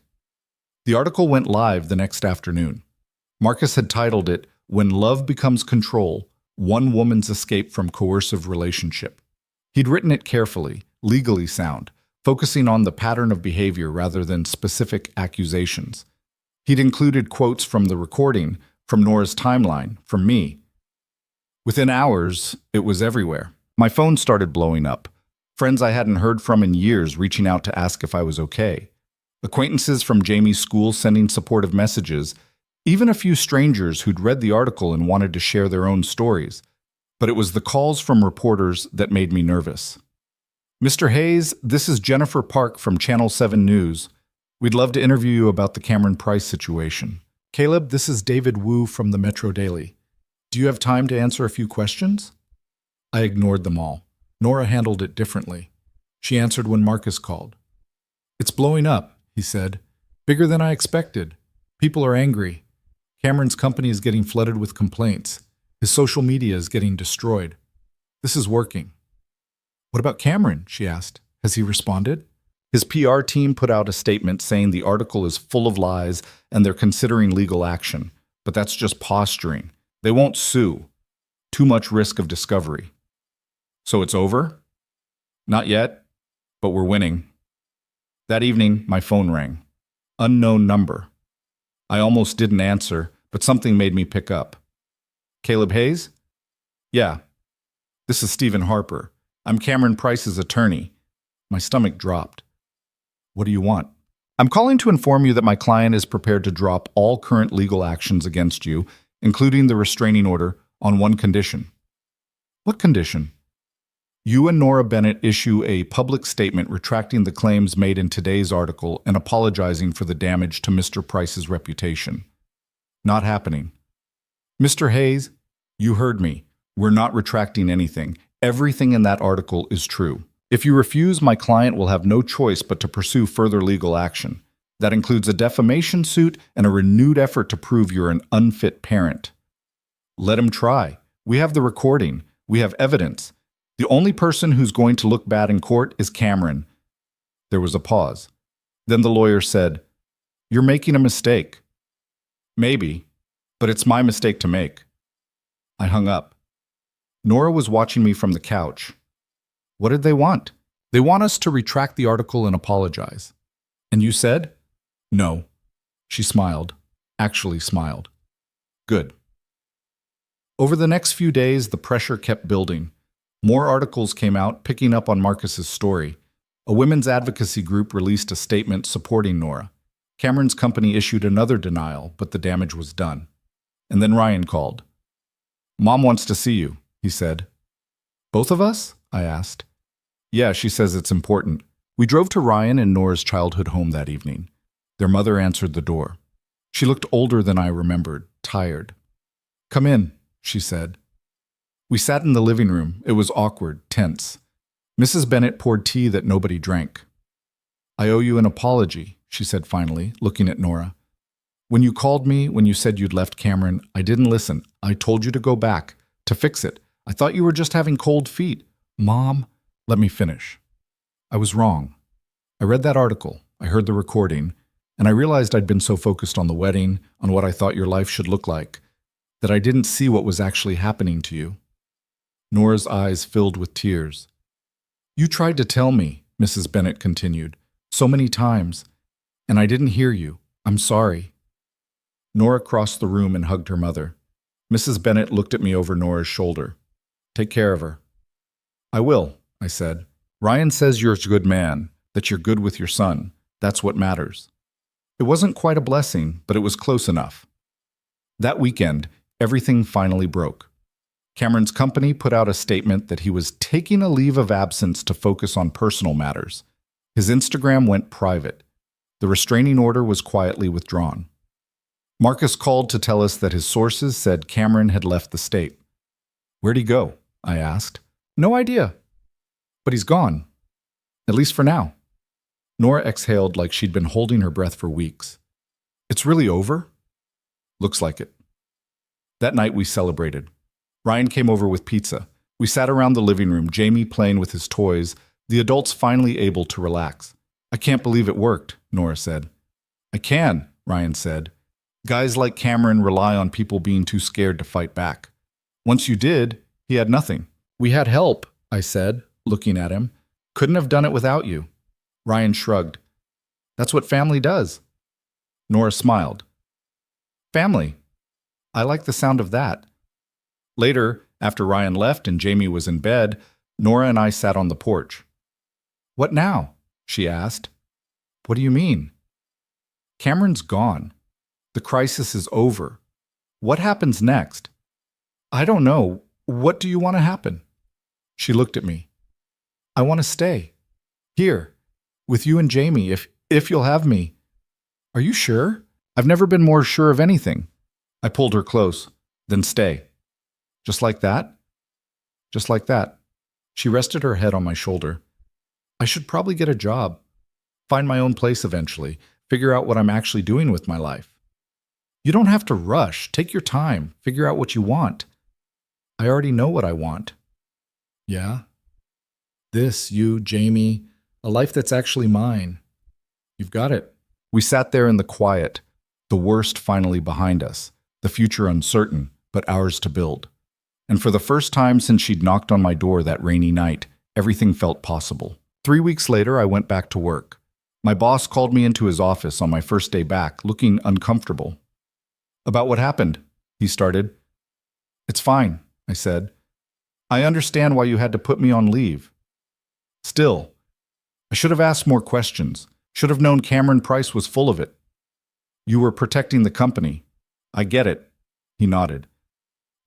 The article went live the next afternoon. Marcus had titled it, When Love Becomes Control, One Woman's Escape from Coercive Relationship. He'd written it carefully, legally sound, focusing on the pattern of behavior rather than specific accusations. He'd included quotes from the recording, from Nora's timeline, from me. Within hours, it was everywhere. My phone started blowing up. Friends I hadn't heard from in years reaching out to ask if I was okay. Acquaintances from Jamie's school sending supportive messages. Even a few strangers who'd read the article and wanted to share their own stories. But it was the calls from reporters that made me nervous. Mr. Hayes, this is Jennifer Park from Channel 7 News. We'd love to interview you about the Cameron Price situation. Caleb, this is David Wu from the Metro Daily. Do you have time to answer a few questions? I ignored them all. Nora handled it differently. She answered when Marcus called. It's blowing up, he said. Bigger than I expected. People are angry. Cameron's company is getting flooded with complaints. His social media is getting destroyed. This is working. What about Cameron? She asked. Has he responded? His PR team put out a statement saying the article is full of lies and they're considering legal action. But that's just posturing. They won't sue. Too much risk of discovery. So it's over? Not yet, but we're winning. That evening, my phone rang. Unknown number. I almost didn't answer, but something made me pick up. Caleb Hayes? Yeah. This is Stephen Harper. I'm Cameron Price's attorney. My stomach dropped. What do you want? I'm calling to inform you that my client is prepared to drop all current legal actions against you, including the restraining order, on one condition. What condition? You and Nora Bennett issue a public statement retracting the claims made in today's article and apologizing for the damage to Mr. Price's reputation. Not happening. Mr. Hayes, you heard me. We're not retracting anything. Everything in that article is true. If you refuse, my client will have no choice but to pursue further legal action. That includes a defamation suit and a renewed effort to prove you're an unfit parent. Let him try. We have the recording. We have evidence. The only person who's going to look bad in court is Cameron. There was a pause. Then the lawyer said, You're making a mistake. Maybe, but it's my mistake to make. I hung up. Nora was watching me from the couch. What did they want? They want us to retract the article and apologize. And you said? No. She smiled. Actually smiled. Good. Over the next few days, the pressure kept building. More articles came out, picking up on Marcus's story. A women's advocacy group released a statement supporting Nora. Cameron's company issued another denial, but the damage was done. And then Ryan called. Mom wants to see you, he said. Both of us? I asked. Yeah, she says it's important. We drove to Ryan and Nora's childhood home that evening. Their mother answered the door. She looked older than I remembered, tired. Come in, she said. We sat in the living room. It was awkward, tense. Mrs. Bennett poured tea that nobody drank. I owe you an apology, she said finally, looking at Nora. When you called me, when you said you'd left Cameron, I didn't listen. I told you to go back, to fix it. I thought you were just having cold feet. Mom, let me finish. I was wrong. I read that article, I heard the recording, and I realized I'd been so focused on the wedding, on what I thought your life should look like, that I didn't see what was actually happening to you. Nora's eyes filled with tears. You tried to tell me, Mrs. Bennett continued, so many times, and I didn't hear you. I'm sorry. Nora crossed the room and hugged her mother. Mrs. Bennett looked at me over Nora's shoulder. Take care of her. I will, I said. Ryan says you're a good man, that you're good with your son. That's what matters. It wasn't quite a blessing, but it was close enough. That weekend, everything finally broke. Cameron's company put out a statement that he was taking a leave of absence to focus on personal matters. His Instagram went private. The restraining order was quietly withdrawn. Marcus called to tell us that his sources said Cameron had left the state. Where'd he go? I asked. No idea. But he's gone. At least for now. Nora exhaled like she'd been holding her breath for weeks. It's really over? Looks like it. That night we celebrated. Ryan came over with pizza. We sat around the living room, Jamie playing with his toys, the adults finally able to relax. I can't believe it worked, Nora said. I can, Ryan said. Guys like Cameron rely on people being too scared to fight back. Once you did, he had nothing. We had help, I said, looking at him. Couldn't have done it without you. Ryan shrugged. That's what family does. Nora smiled. Family. I like the sound of that. Later, after Ryan left and Jamie was in bed, Nora and I sat on the porch. What now? She asked. What do you mean? Cameron's gone. The crisis is over. What happens next? I don't know. What do you want to happen? She looked at me. I want to stay. Here, with you and Jamie, if you'll have me. Are you sure? I've never been more sure of anything. I pulled her close. Then stay. Just like that? Just like that. She rested her head on my shoulder. I should probably get a job. Find my own place eventually. Figure out what I'm actually doing with my life. You don't have to rush. Take your time. Figure out what you want. I already know what I want. Yeah? This, you, Jamie, a life that's actually mine. You've got it. We sat there in the quiet, the worst finally behind us, the future uncertain, but ours to build. And for the first time since she'd knocked on my door that rainy night, everything felt possible. 3 weeks later, I went back to work. My boss called me into his office on my first day back, looking uncomfortable. About what happened? He started. It's fine, I said. I understand why you had to put me on leave. Still, I should have asked more questions. Should have known Cameron Price was full of it. You were protecting the company. I get it. He nodded.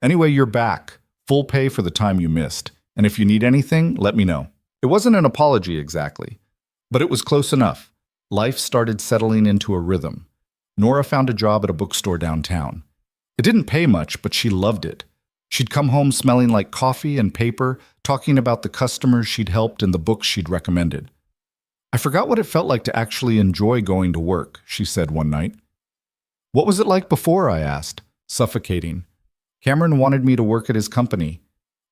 Anyway, you're back. Full pay for the time you missed. And if you need anything, let me know. It wasn't an apology exactly, but it was close enough. Life started settling into a rhythm. Nora found a job at a bookstore downtown. It didn't pay much, but she loved it. She'd come home smelling like coffee and paper, talking about the customers she'd helped and the books she'd recommended. I forgot what it felt like to actually enjoy going to work, she said one night. What was it like before? I asked, suffocating. Cameron wanted me to work at his company,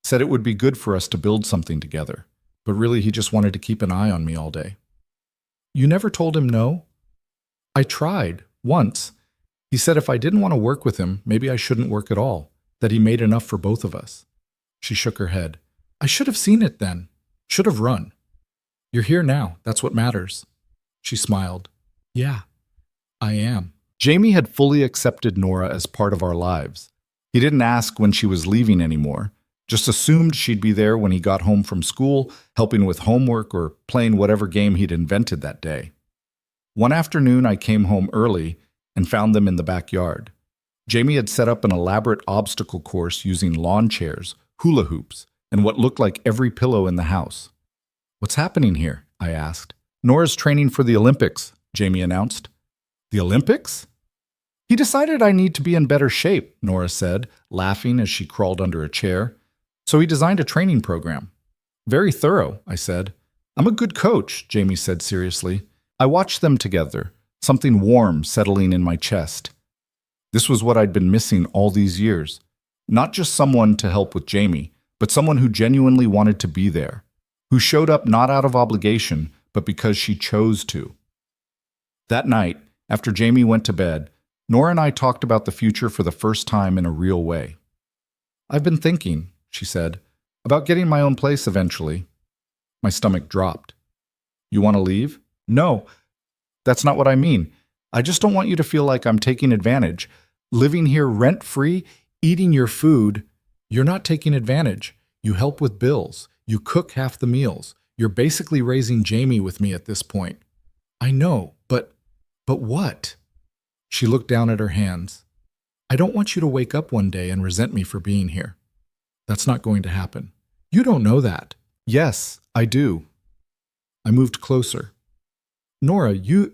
said it would be good for us to build something together, but really he just wanted to keep an eye on me all day. You never told him no? I tried, once. He said if I didn't want to work with him, maybe I shouldn't work at all. that he made enough for both of us. She shook her head. I should have seen it then. Should have run. You're here now. That's what matters. She smiled. Yeah, I am. Jamie had fully accepted Nora as part of our lives. He didn't ask when she was leaving anymore, just assumed she'd be there when he got home from school, helping with homework or playing whatever game he'd invented that day. One afternoon, I came home early and found them in the backyard. Jamie had set up an elaborate obstacle course using lawn chairs, hula hoops, and what looked like every pillow in the house. What's happening here? I asked. Nora's training for the Olympics, Jamie announced. The Olympics? He decided I need to be in better shape, Nora said, laughing as she crawled under a chair. So he designed a training program. Very thorough, I said. I'm a good coach, Jamie said seriously. I watched them together, something warm settling in my chest. This was what I'd been missing all these years. Not just someone to help with Jamie, but someone who genuinely wanted to be there, who showed up not out of obligation, but because she chose to. That night, after Jamie went to bed, Nora and I talked about the future for the first time in a real way. I've been thinking, she said, about getting my own place eventually. My stomach dropped. You want to leave? No, that's not what I mean. I just don't want you to feel like I'm taking advantage. Living here rent-free, eating your food, you're not taking advantage. You help with bills. You cook half the meals. You're basically raising Jamie with me at this point. I know, but what? She looked down at her hands. I don't want you to wake up one day and resent me for being here. That's not going to happen. You don't know that. Yes, I do. I moved closer. Nora, you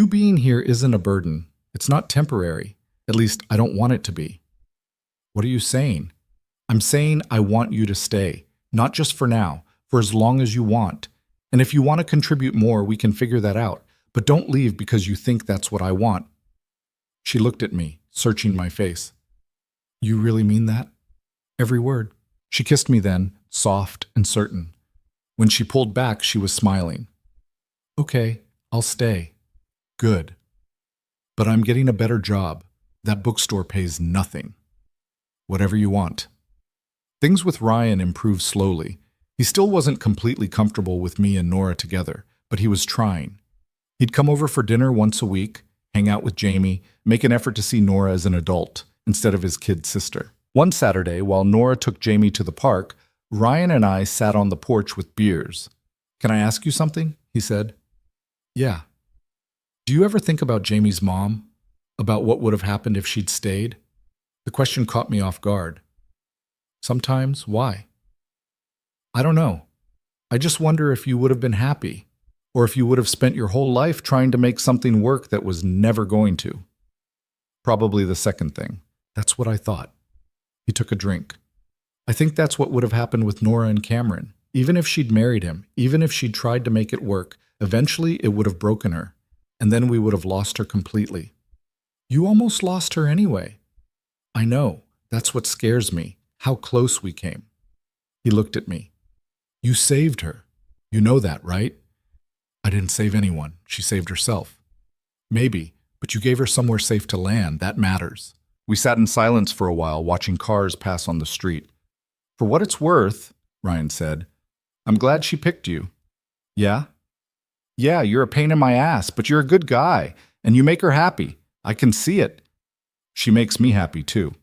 being here isn't a burden. It's not temporary. At least, I don't want it to be. What are you saying? I'm saying I want you to stay. Not just for now, for as long as you want. And if you want to contribute more, we can figure that out. But don't leave because you think that's what I want. She looked at me, searching my face. You really mean that? Every word. She kissed me then, soft and certain. When she pulled back, she was smiling. Okay, I'll stay. Good. But I'm getting a better job. That bookstore pays nothing. Whatever you want. Things with Ryan improved slowly. He still wasn't completely comfortable with me and Nora together, but he was trying. He'd come over for dinner once a week, hang out with Jamie, make an effort to see Nora as an adult instead of his kid sister. One Saturday, while Nora took Jamie to the park, Ryan and I sat on the porch with beers. Can I ask you something? He said. Yeah. Do you ever think about Jamie's mom? About what would have happened if she'd stayed? The question caught me off guard. Sometimes. Why? I don't know. I just wonder if you would have been happy, or if you would have spent your whole life trying to make something work that was never going to. Probably the second thing. That's what I thought. He took a drink. I think that's what would have happened with Nora and Cameron. Even if she'd married him, even if she'd tried to make it work, eventually it would have broken her, and then we would have lost her completely. You almost lost her anyway. I know. That's what scares me, how close we came. He looked at me. You saved her. You know that, right? I didn't save anyone. She saved herself. Maybe, but you gave her somewhere safe to land. That matters. We sat in silence for a while, watching cars pass on the street. For what it's worth, Ryan said, I'm glad she picked you. Yeah? Yeah, you're a pain in my ass, but you're a good guy, and you make her happy. I can see it. She makes me happy, too.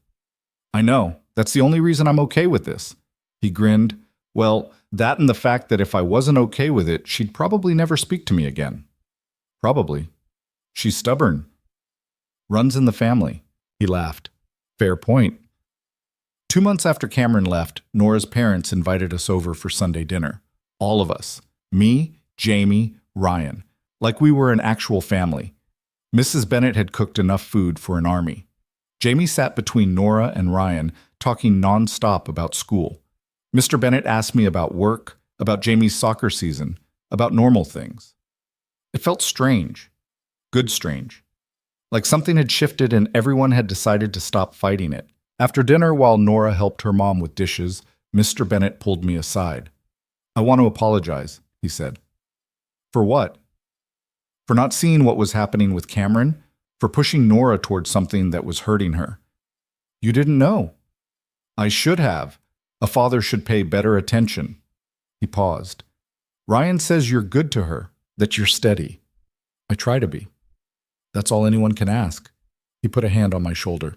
I know. That's the only reason I'm okay with this. He grinned. Well, that and the fact that if I wasn't okay with it, she'd probably never speak to me again. Probably. She's stubborn. Runs in the family. He laughed. Fair point. 2 months after Cameron left, Nora's parents invited us over for Sunday dinner. All of us. Me, Jamie, Ryan. Like we were an actual family. Mrs. Bennett had cooked enough food for an army. Jamie sat between Nora and Ryan, talking nonstop about school. Mr. Bennett asked me about work, about Jamie's soccer season, about normal things. It felt strange. Good strange. Like something had shifted and everyone had decided to stop fighting it. After dinner, while Nora helped her mom with dishes, Mr. Bennett pulled me aside. I want to apologize, he said. For what? For not seeing what was happening with Cameron, for pushing Nora towards something that was hurting her. You didn't know. I should have. A father should pay better attention. He paused. Ryan says you're good to her, that you're steady. I try to be. That's all anyone can ask. He put a hand on my shoulder.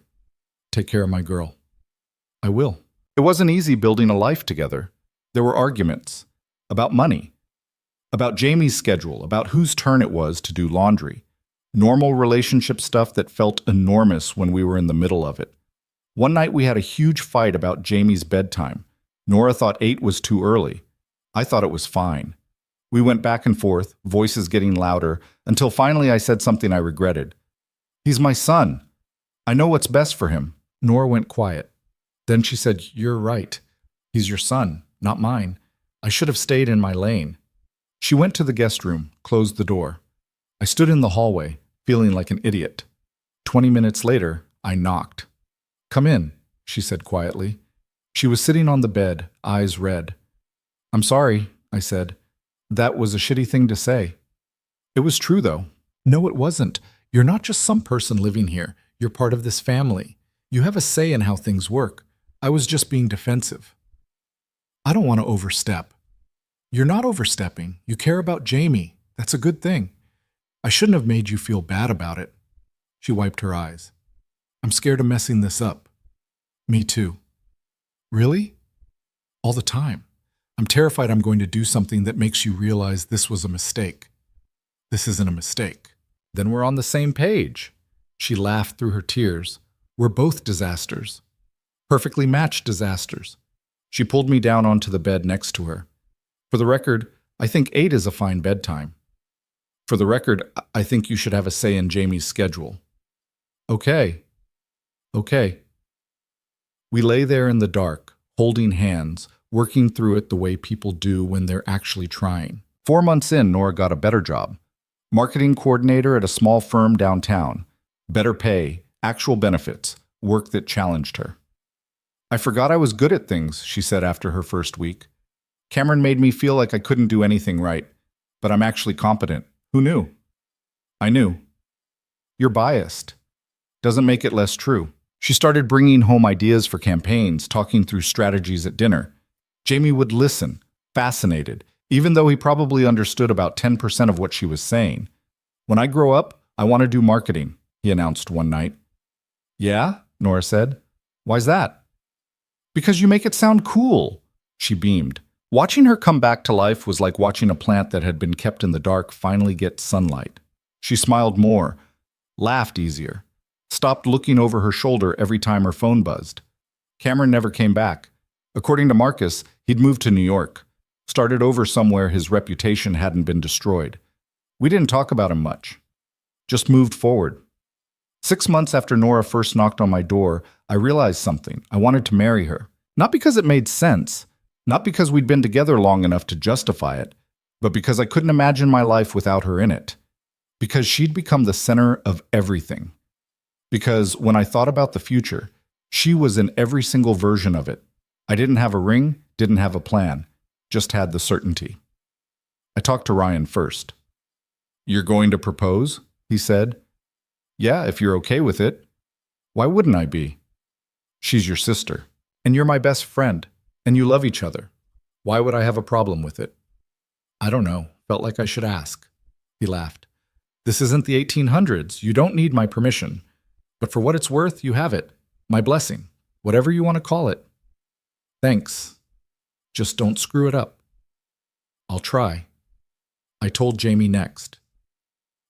Take care of my girl. I will. It wasn't easy building a life together. There were arguments about money, about Jamie's schedule, about whose turn it was to do laundry. Normal relationship stuff that felt enormous when we were in the middle of it. One night we had a huge fight about Jamie's bedtime. Nora thought 8 was too early. I thought it was fine. We went back and forth, voices getting louder, until finally I said something I regretted. He's my son. I know what's best for him. Nora went quiet. Then she said, You're right. He's your son, not mine. I should have stayed in my lane. She went to the guest room, closed the door. I stood in the hallway, feeling like an idiot. 20 minutes later, I knocked. Come in, she said quietly. She was sitting on the bed, eyes red. I'm sorry, I said. That was a shitty thing to say. It was true, though. No, it wasn't. You're not just some person living here. You're part of this family. You have a say in how things work. I was just being defensive. I don't want to overstep. You're not overstepping. You care about Jamie. That's a good thing. I shouldn't have made you feel bad about it. She wiped her eyes. I'm scared of messing this up. Me too. Really? All the time. I'm terrified I'm going to do something that makes you realize this was a mistake. This isn't a mistake. Then we're on the same page. She laughed through her tears. We're both disasters. Perfectly matched disasters. She pulled me down onto the bed next to her. For the record, I think 8 is a fine bedtime. For the record, I think you should have a say in Jamie's schedule. Okay. Okay. We lay there in the dark, holding hands, working through it the way people do when they're actually trying. 4 months in, Nora got a better job. Marketing coordinator at a small firm downtown. Better pay, actual benefits, work that challenged her. I forgot I was good at things, she said after her first week. Cameron made me feel like I couldn't do anything right, but I'm actually competent. Who knew? I knew. You're biased. Doesn't make it less true. She started bringing home ideas for campaigns, talking through strategies at dinner. Jamie would listen, fascinated, even though he probably understood about 10% of what she was saying. When I grow up, I want to do marketing, he announced one night. Yeah? Nora said. Why's that? Because you make it sound cool, she beamed. Watching her come back to life was like watching a plant that had been kept in the dark finally get sunlight. She smiled more, laughed easier, stopped looking over her shoulder every time her phone buzzed. Cameron never came back. According to Marcus, he'd moved to New York, started over somewhere his reputation hadn't been destroyed. We didn't talk about him much, just moved forward. 6 months after Nora first knocked on my door, I realized something. I wanted to marry her. Not because it made sense, not because we'd been together long enough to justify it, but because I couldn't imagine my life without her in it. Because she'd become the center of everything. Because when I thought about the future, she was in every single version of it. I didn't have a ring, didn't have a plan, just had the certainty. I talked to Ryan first. You're going to propose? He said. Yeah, if you're okay with it. Why wouldn't I be? She's your sister, and you're my best friend, and you love each other. Why would I have a problem with it? I don't know. Felt like I should ask. He laughed. This isn't the 1800s. You don't need my permission. But for what it's worth, you have it. My blessing. Whatever you want to call it. Thanks. Just don't screw it up. I'll try. I told Jamie next.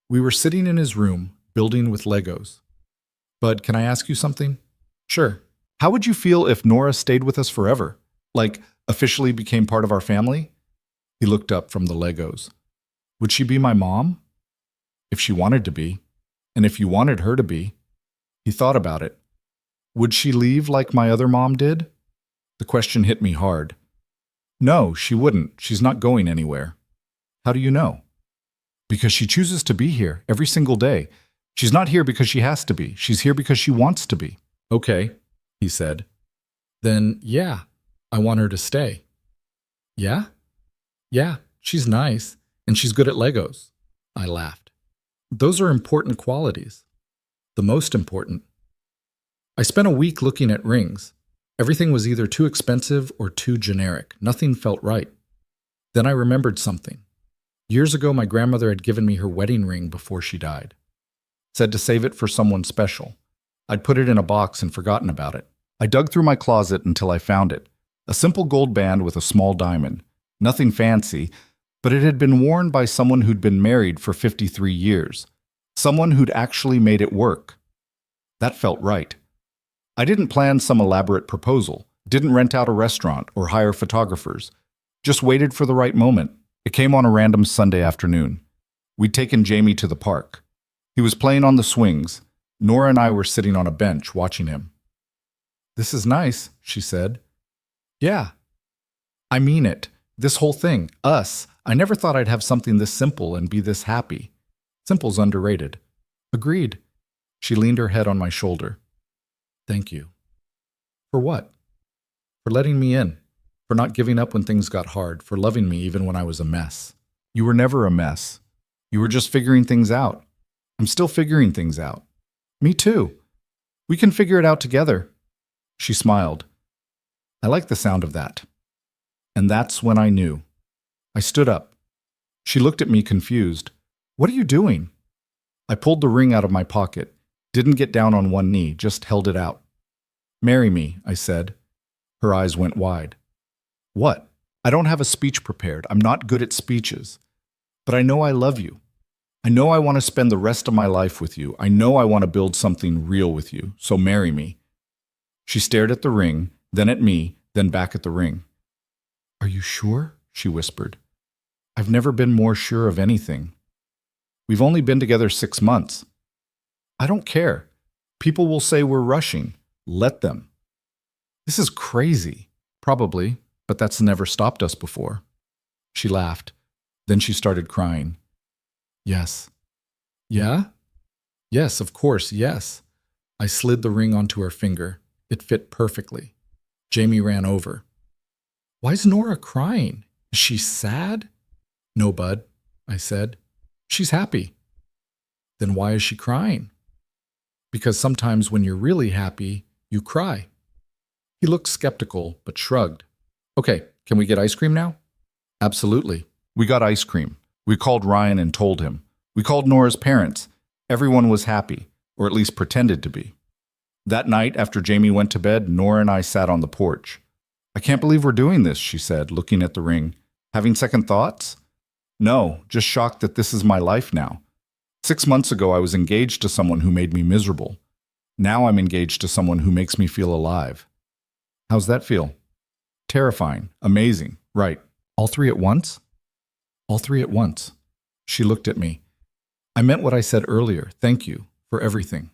We were sitting in his room, building with Legos. Bud, can I ask you something? Sure. How would you feel if Nora stayed with us forever? Like, officially became part of our family? He looked up from the Legos. Would she be my mom? If she wanted to be. And if you wanted her to be. He thought about it. Would she leave like my other mom did? The question hit me hard. No, she wouldn't. She's not going anywhere. How do you know? Because she chooses to be here every single day. She's not here because she has to be. She's here because she wants to be. Okay, he said. Then, yeah, I want her to stay. Yeah? Yeah, she's nice, and she's good at Legos. I laughed. Those are important qualities. The most important. I spent a week looking at rings. Everything was either too expensive or too generic. Nothing felt right. Then I remembered something. Years ago, my grandmother had given me her wedding ring before she died. Said to save it for someone special. I'd put it in a box and forgotten about it. I dug through my closet until I found it. A simple gold band with a small diamond. Nothing fancy, but it had been worn by someone who'd been married for 53 years. Someone who'd actually made it work. That felt right. I didn't plan some elaborate proposal, didn't rent out a restaurant or hire photographers. Just waited for the right moment. It came on a random Sunday afternoon. We'd taken Jamie to the park. He was playing on the swings. Nora and I were sitting on a bench watching him. "This is nice," she said. "Yeah. I mean it. This whole thing. Us. I never thought I'd have something this simple and be this happy. Simple's underrated." "Agreed." She leaned her head on my shoulder. "Thank you." "For what?" "For letting me in. For not giving up when things got hard. For loving me even when I was a mess." "You were never a mess. You were just figuring things out." "I'm still figuring things out." "Me too. We can figure it out together." She smiled. I like the sound of that. And that's when I knew. I stood up. She looked at me confused. "What are you doing?" I pulled the ring out of my pocket, didn't get down on one knee, just held it out. "Marry me," I said. Her eyes went wide. "What?" "I don't have a speech prepared. I'm not good at speeches. But I know I love you. I know I want to spend the rest of my life with you. I know I want to build something real with you. So marry me." She stared at the ring, then at me, then back at the ring. "Are you sure?" she whispered. "I've never been more sure of anything. We've only been together 6 months. I don't care. People will say we're rushing. Let them. This is crazy. Probably, but that's never stopped us before." She laughed. Then she started crying. "Yes." "Yeah?" "Yes, of course, yes." I slid the ring onto her finger. It fit perfectly. Jamie ran over. "Why's Nora crying? Is she sad?" "No, Bud," I said. "She's happy." "Then why is she crying?" "Because sometimes when you're really happy, you cry." He looked skeptical, but shrugged. "Okay, can we get ice cream now?" "Absolutely." We got ice cream. We called Ryan and told him. We called Nora's parents. Everyone was happy, or at least pretended to be. That night, after Jamie went to bed, Nora and I sat on the porch. "I can't believe we're doing this," she said, looking at the ring. "Having second thoughts?" "No, just shocked that this is my life now. 6 months ago, I was engaged to someone who made me miserable. Now I'm engaged to someone who makes me feel alive." "How's that feel?" "Terrifying. Amazing. Right. All three at once?" "All three at once." She looked at me. "I meant what I said earlier. Thank you for everything."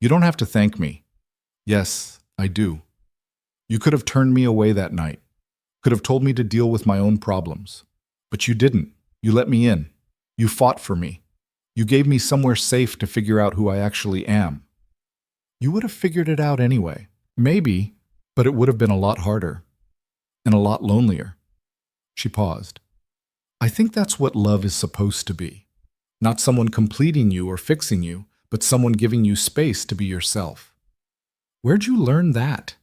"You don't have to thank me." "Yes, I do. You could have turned me away that night. Could have told me to deal with my own problems. But you didn't. You let me in. You fought for me. You gave me somewhere safe to figure out who I actually am. You would have figured it out anyway. Maybe, but it would have been a lot harder. And a lot lonelier." She paused. "I think that's what love is supposed to be. Not someone completing you or fixing you, but someone giving you space to be yourself." "Where'd you learn that?"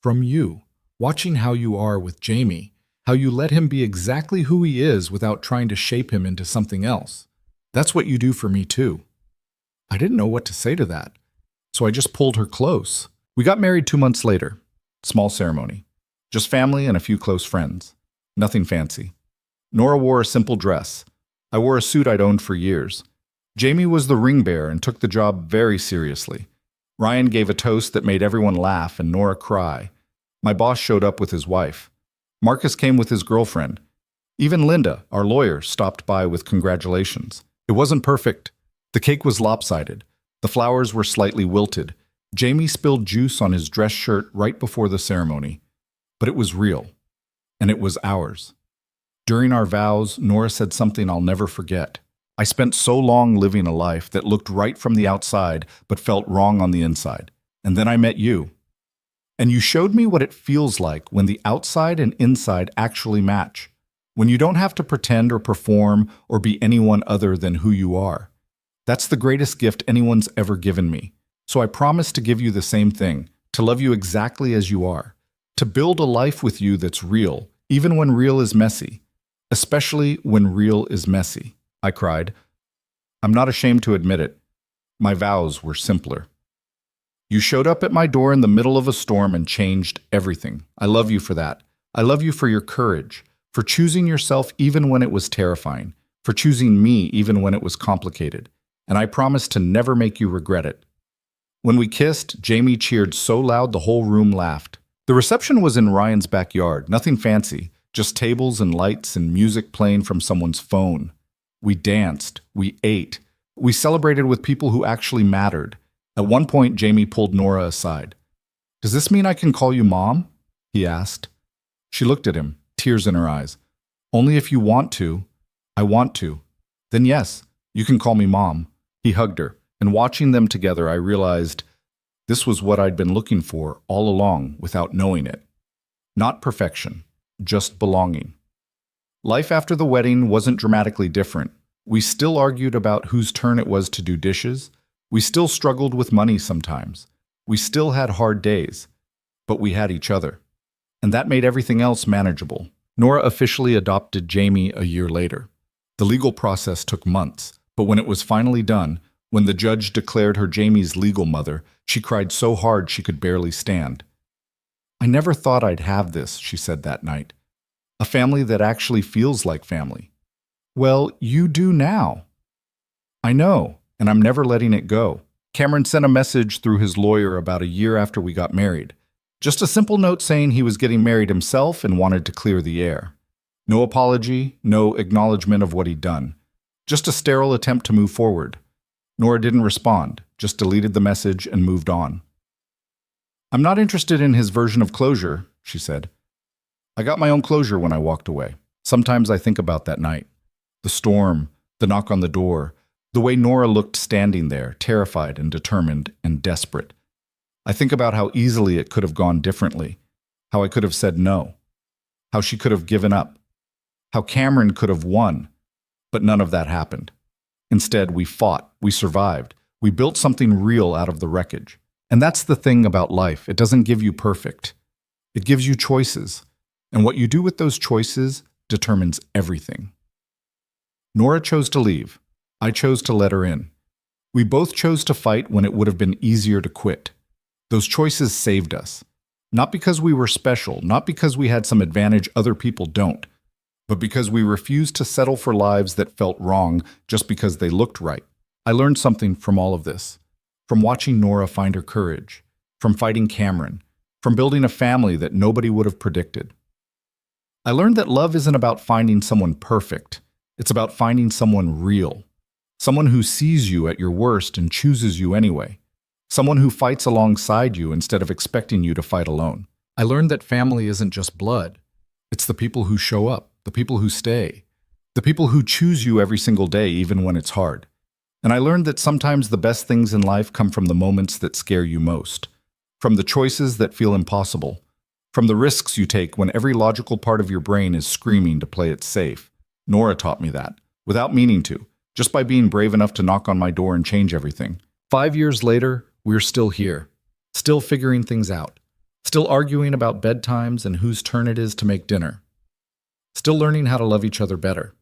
"From you, watching how you are with Jamie, how you let him be exactly who he is without trying to shape him into something else. That's what you do for me too." I didn't know what to say to that, so I just pulled her close. We got married 2 months later. Small ceremony. Just family and a few close friends. Nothing fancy. Nora wore a simple dress. I wore a suit I'd owned for years. Jamie was the ring bearer and took the job very seriously. Ryan gave a toast that made everyone laugh and Nora cry. My boss showed up with his wife. Marcus came with his girlfriend. Even Linda, our lawyer, stopped by with congratulations. It wasn't perfect. The cake was lopsided. The flowers were slightly wilted. Jamie spilled juice on his dress shirt right before the ceremony. But it was real. And it was ours. During our vows, Nora said something I'll never forget. "I spent so long living a life that looked right from the outside but felt wrong on the inside. And then I met you. And you showed me what it feels like when the outside and inside actually match. When you don't have to pretend or perform or be anyone other than who you are. That's the greatest gift anyone's ever given me. So I promise to give you the same thing, to love you exactly as you are, to build a life with you that's real, even when real is messy, especially when real is messy. I cried. I'm not ashamed to admit it. My vows were simpler. You showed up at my door in the middle of a storm and changed everything. I love you for that. I love you for your courage, for choosing yourself even when it was terrifying, for choosing me even when it was complicated. And I promise to never make you regret it. When we kissed, Jamie cheered so loud the whole room laughed. The reception was in Ryan's backyard, nothing fancy, just tables and lights and music playing from someone's phone. We danced, we ate, we celebrated with people who actually mattered. At one point, Jamie pulled Nora aside. "Does this mean I can call you Mom?" he asked. She looked at him, tears in her eyes. "Only if you want to." "I want to." "Then yes, you can call me Mom." He hugged her, and watching them together, I realized this was what I'd been looking for all along without knowing it. Not perfection, just belonging. Life after the wedding wasn't dramatically different. We still argued about whose turn it was to do dishes. We still struggled with money sometimes. We still had hard days. But we had each other. And that made everything else manageable. Nora officially adopted Jamie a year later. The legal process took months, but when it was finally done, when the judge declared her Jamie's legal mother, she cried so hard she could barely stand. "I never thought I'd have this," she said that night. "A family that actually feels like family." "Well, you do now." "I know, and I'm never letting it go." Cameron sent a message through his lawyer about a year after we got married. Just a simple note saying he was getting married himself and wanted to clear the air. No apology, no acknowledgement of what he'd done. Just a sterile attempt to move forward. Nora didn't respond, just deleted the message and moved on. "I'm not interested in his version of closure," she said. "I got my own closure when I walked away." Sometimes I think about that night. The storm, the knock on the door, the way Nora looked standing there, terrified and determined and desperate. I think about how easily it could have gone differently, how I could have said no, how she could have given up, how Cameron could have won, but none of that happened. Instead, we fought, we survived, we built something real out of the wreckage. And that's the thing about life, it doesn't give you perfect. It gives you choices, and what you do with those choices determines everything. Nora chose to leave. I chose to let her in. We both chose to fight when it would have been easier to quit. Those choices saved us. Not because we were special, not because we had some advantage other people don't, but because we refused to settle for lives that felt wrong just because they looked right. I learned something from all of this. From watching Nora find her courage, from fighting Cameron, from building a family that nobody would have predicted. I learned that love isn't about finding someone perfect. It's about finding someone real. Someone who sees you at your worst and chooses you anyway. Someone who fights alongside you instead of expecting you to fight alone. I learned that family isn't just blood. It's the people who show up, the people who stay, the people who choose you every single day even when it's hard. And I learned that sometimes the best things in life come from the moments that scare you most, from the choices that feel impossible, from the risks you take when every logical part of your brain is screaming to play it safe. Nora taught me that, without meaning to, just by being brave enough to knock on my door and change everything. 5 years later, we're still here, still figuring things out, still arguing about bedtimes and whose turn it is to make dinner, still learning how to love each other better.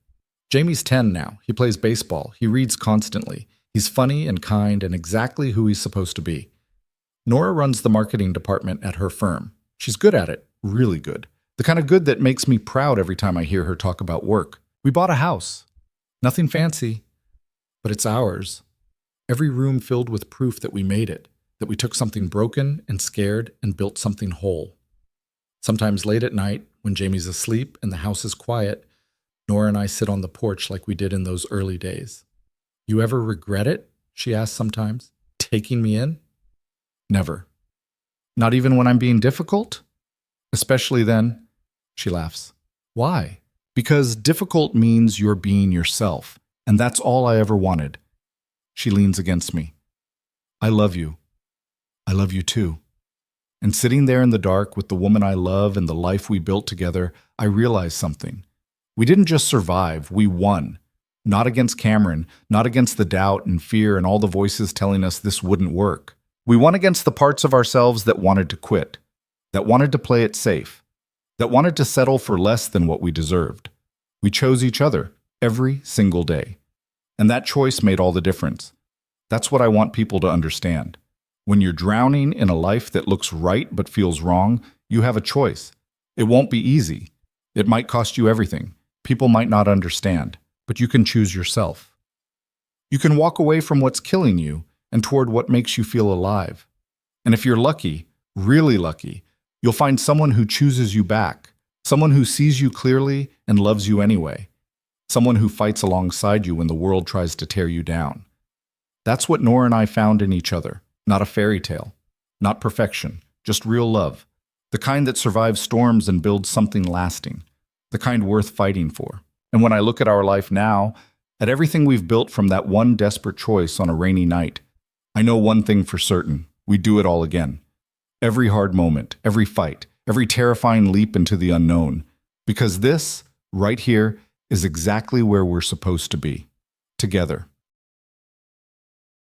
Jamie's 10 now. He plays baseball. He reads constantly. He's funny and kind and exactly who he's supposed to be. Nora runs the marketing department at her firm. She's good at it, really good. The kind of good that makes me proud every time I hear her talk about work. We bought a house. Nothing fancy, but it's ours. Every room filled with proof that we made it, that we took something broken and scared and built something whole. Sometimes late at night, when Jamie's asleep and the house is quiet, Nora and I sit on the porch like we did in those early days. "You ever regret it?" she asks sometimes. "Taking me in?" "Never." "Not even when I'm being difficult?" "Especially then," she laughs. "Why?" "Because difficult means you're being yourself, and that's all I ever wanted." She leans against me. "I love you. I love you too." And sitting there in the dark with the woman I love and the life we built together, I realize something. We didn't just survive, we won. Not against Cameron, not against the doubt and fear and all the voices telling us this wouldn't work. We won against the parts of ourselves that wanted to quit, that wanted to play it safe, that wanted to settle for less than what we deserved. We chose each other every single day. And that choice made all the difference. That's what I want people to understand. When you're drowning in a life that looks right but feels wrong, you have a choice. It won't be easy. It might cost you everything. People might not understand, but you can choose yourself. You can walk away from what's killing you and toward what makes you feel alive. And if you're lucky, really lucky, you'll find someone who chooses you back, someone who sees you clearly and loves you anyway, someone who fights alongside you when the world tries to tear you down. That's what Nora and I found in each other, not a fairy tale, not perfection, just real love, the kind that survives storms and builds something lasting, the kind worth fighting for. And when I look at our life now, at everything we've built from that one desperate choice on a rainy night, I know one thing for certain: we'd do it all again. Every hard moment, every fight, every terrifying leap into the unknown. Because this, right here, is exactly where we're supposed to be. Together.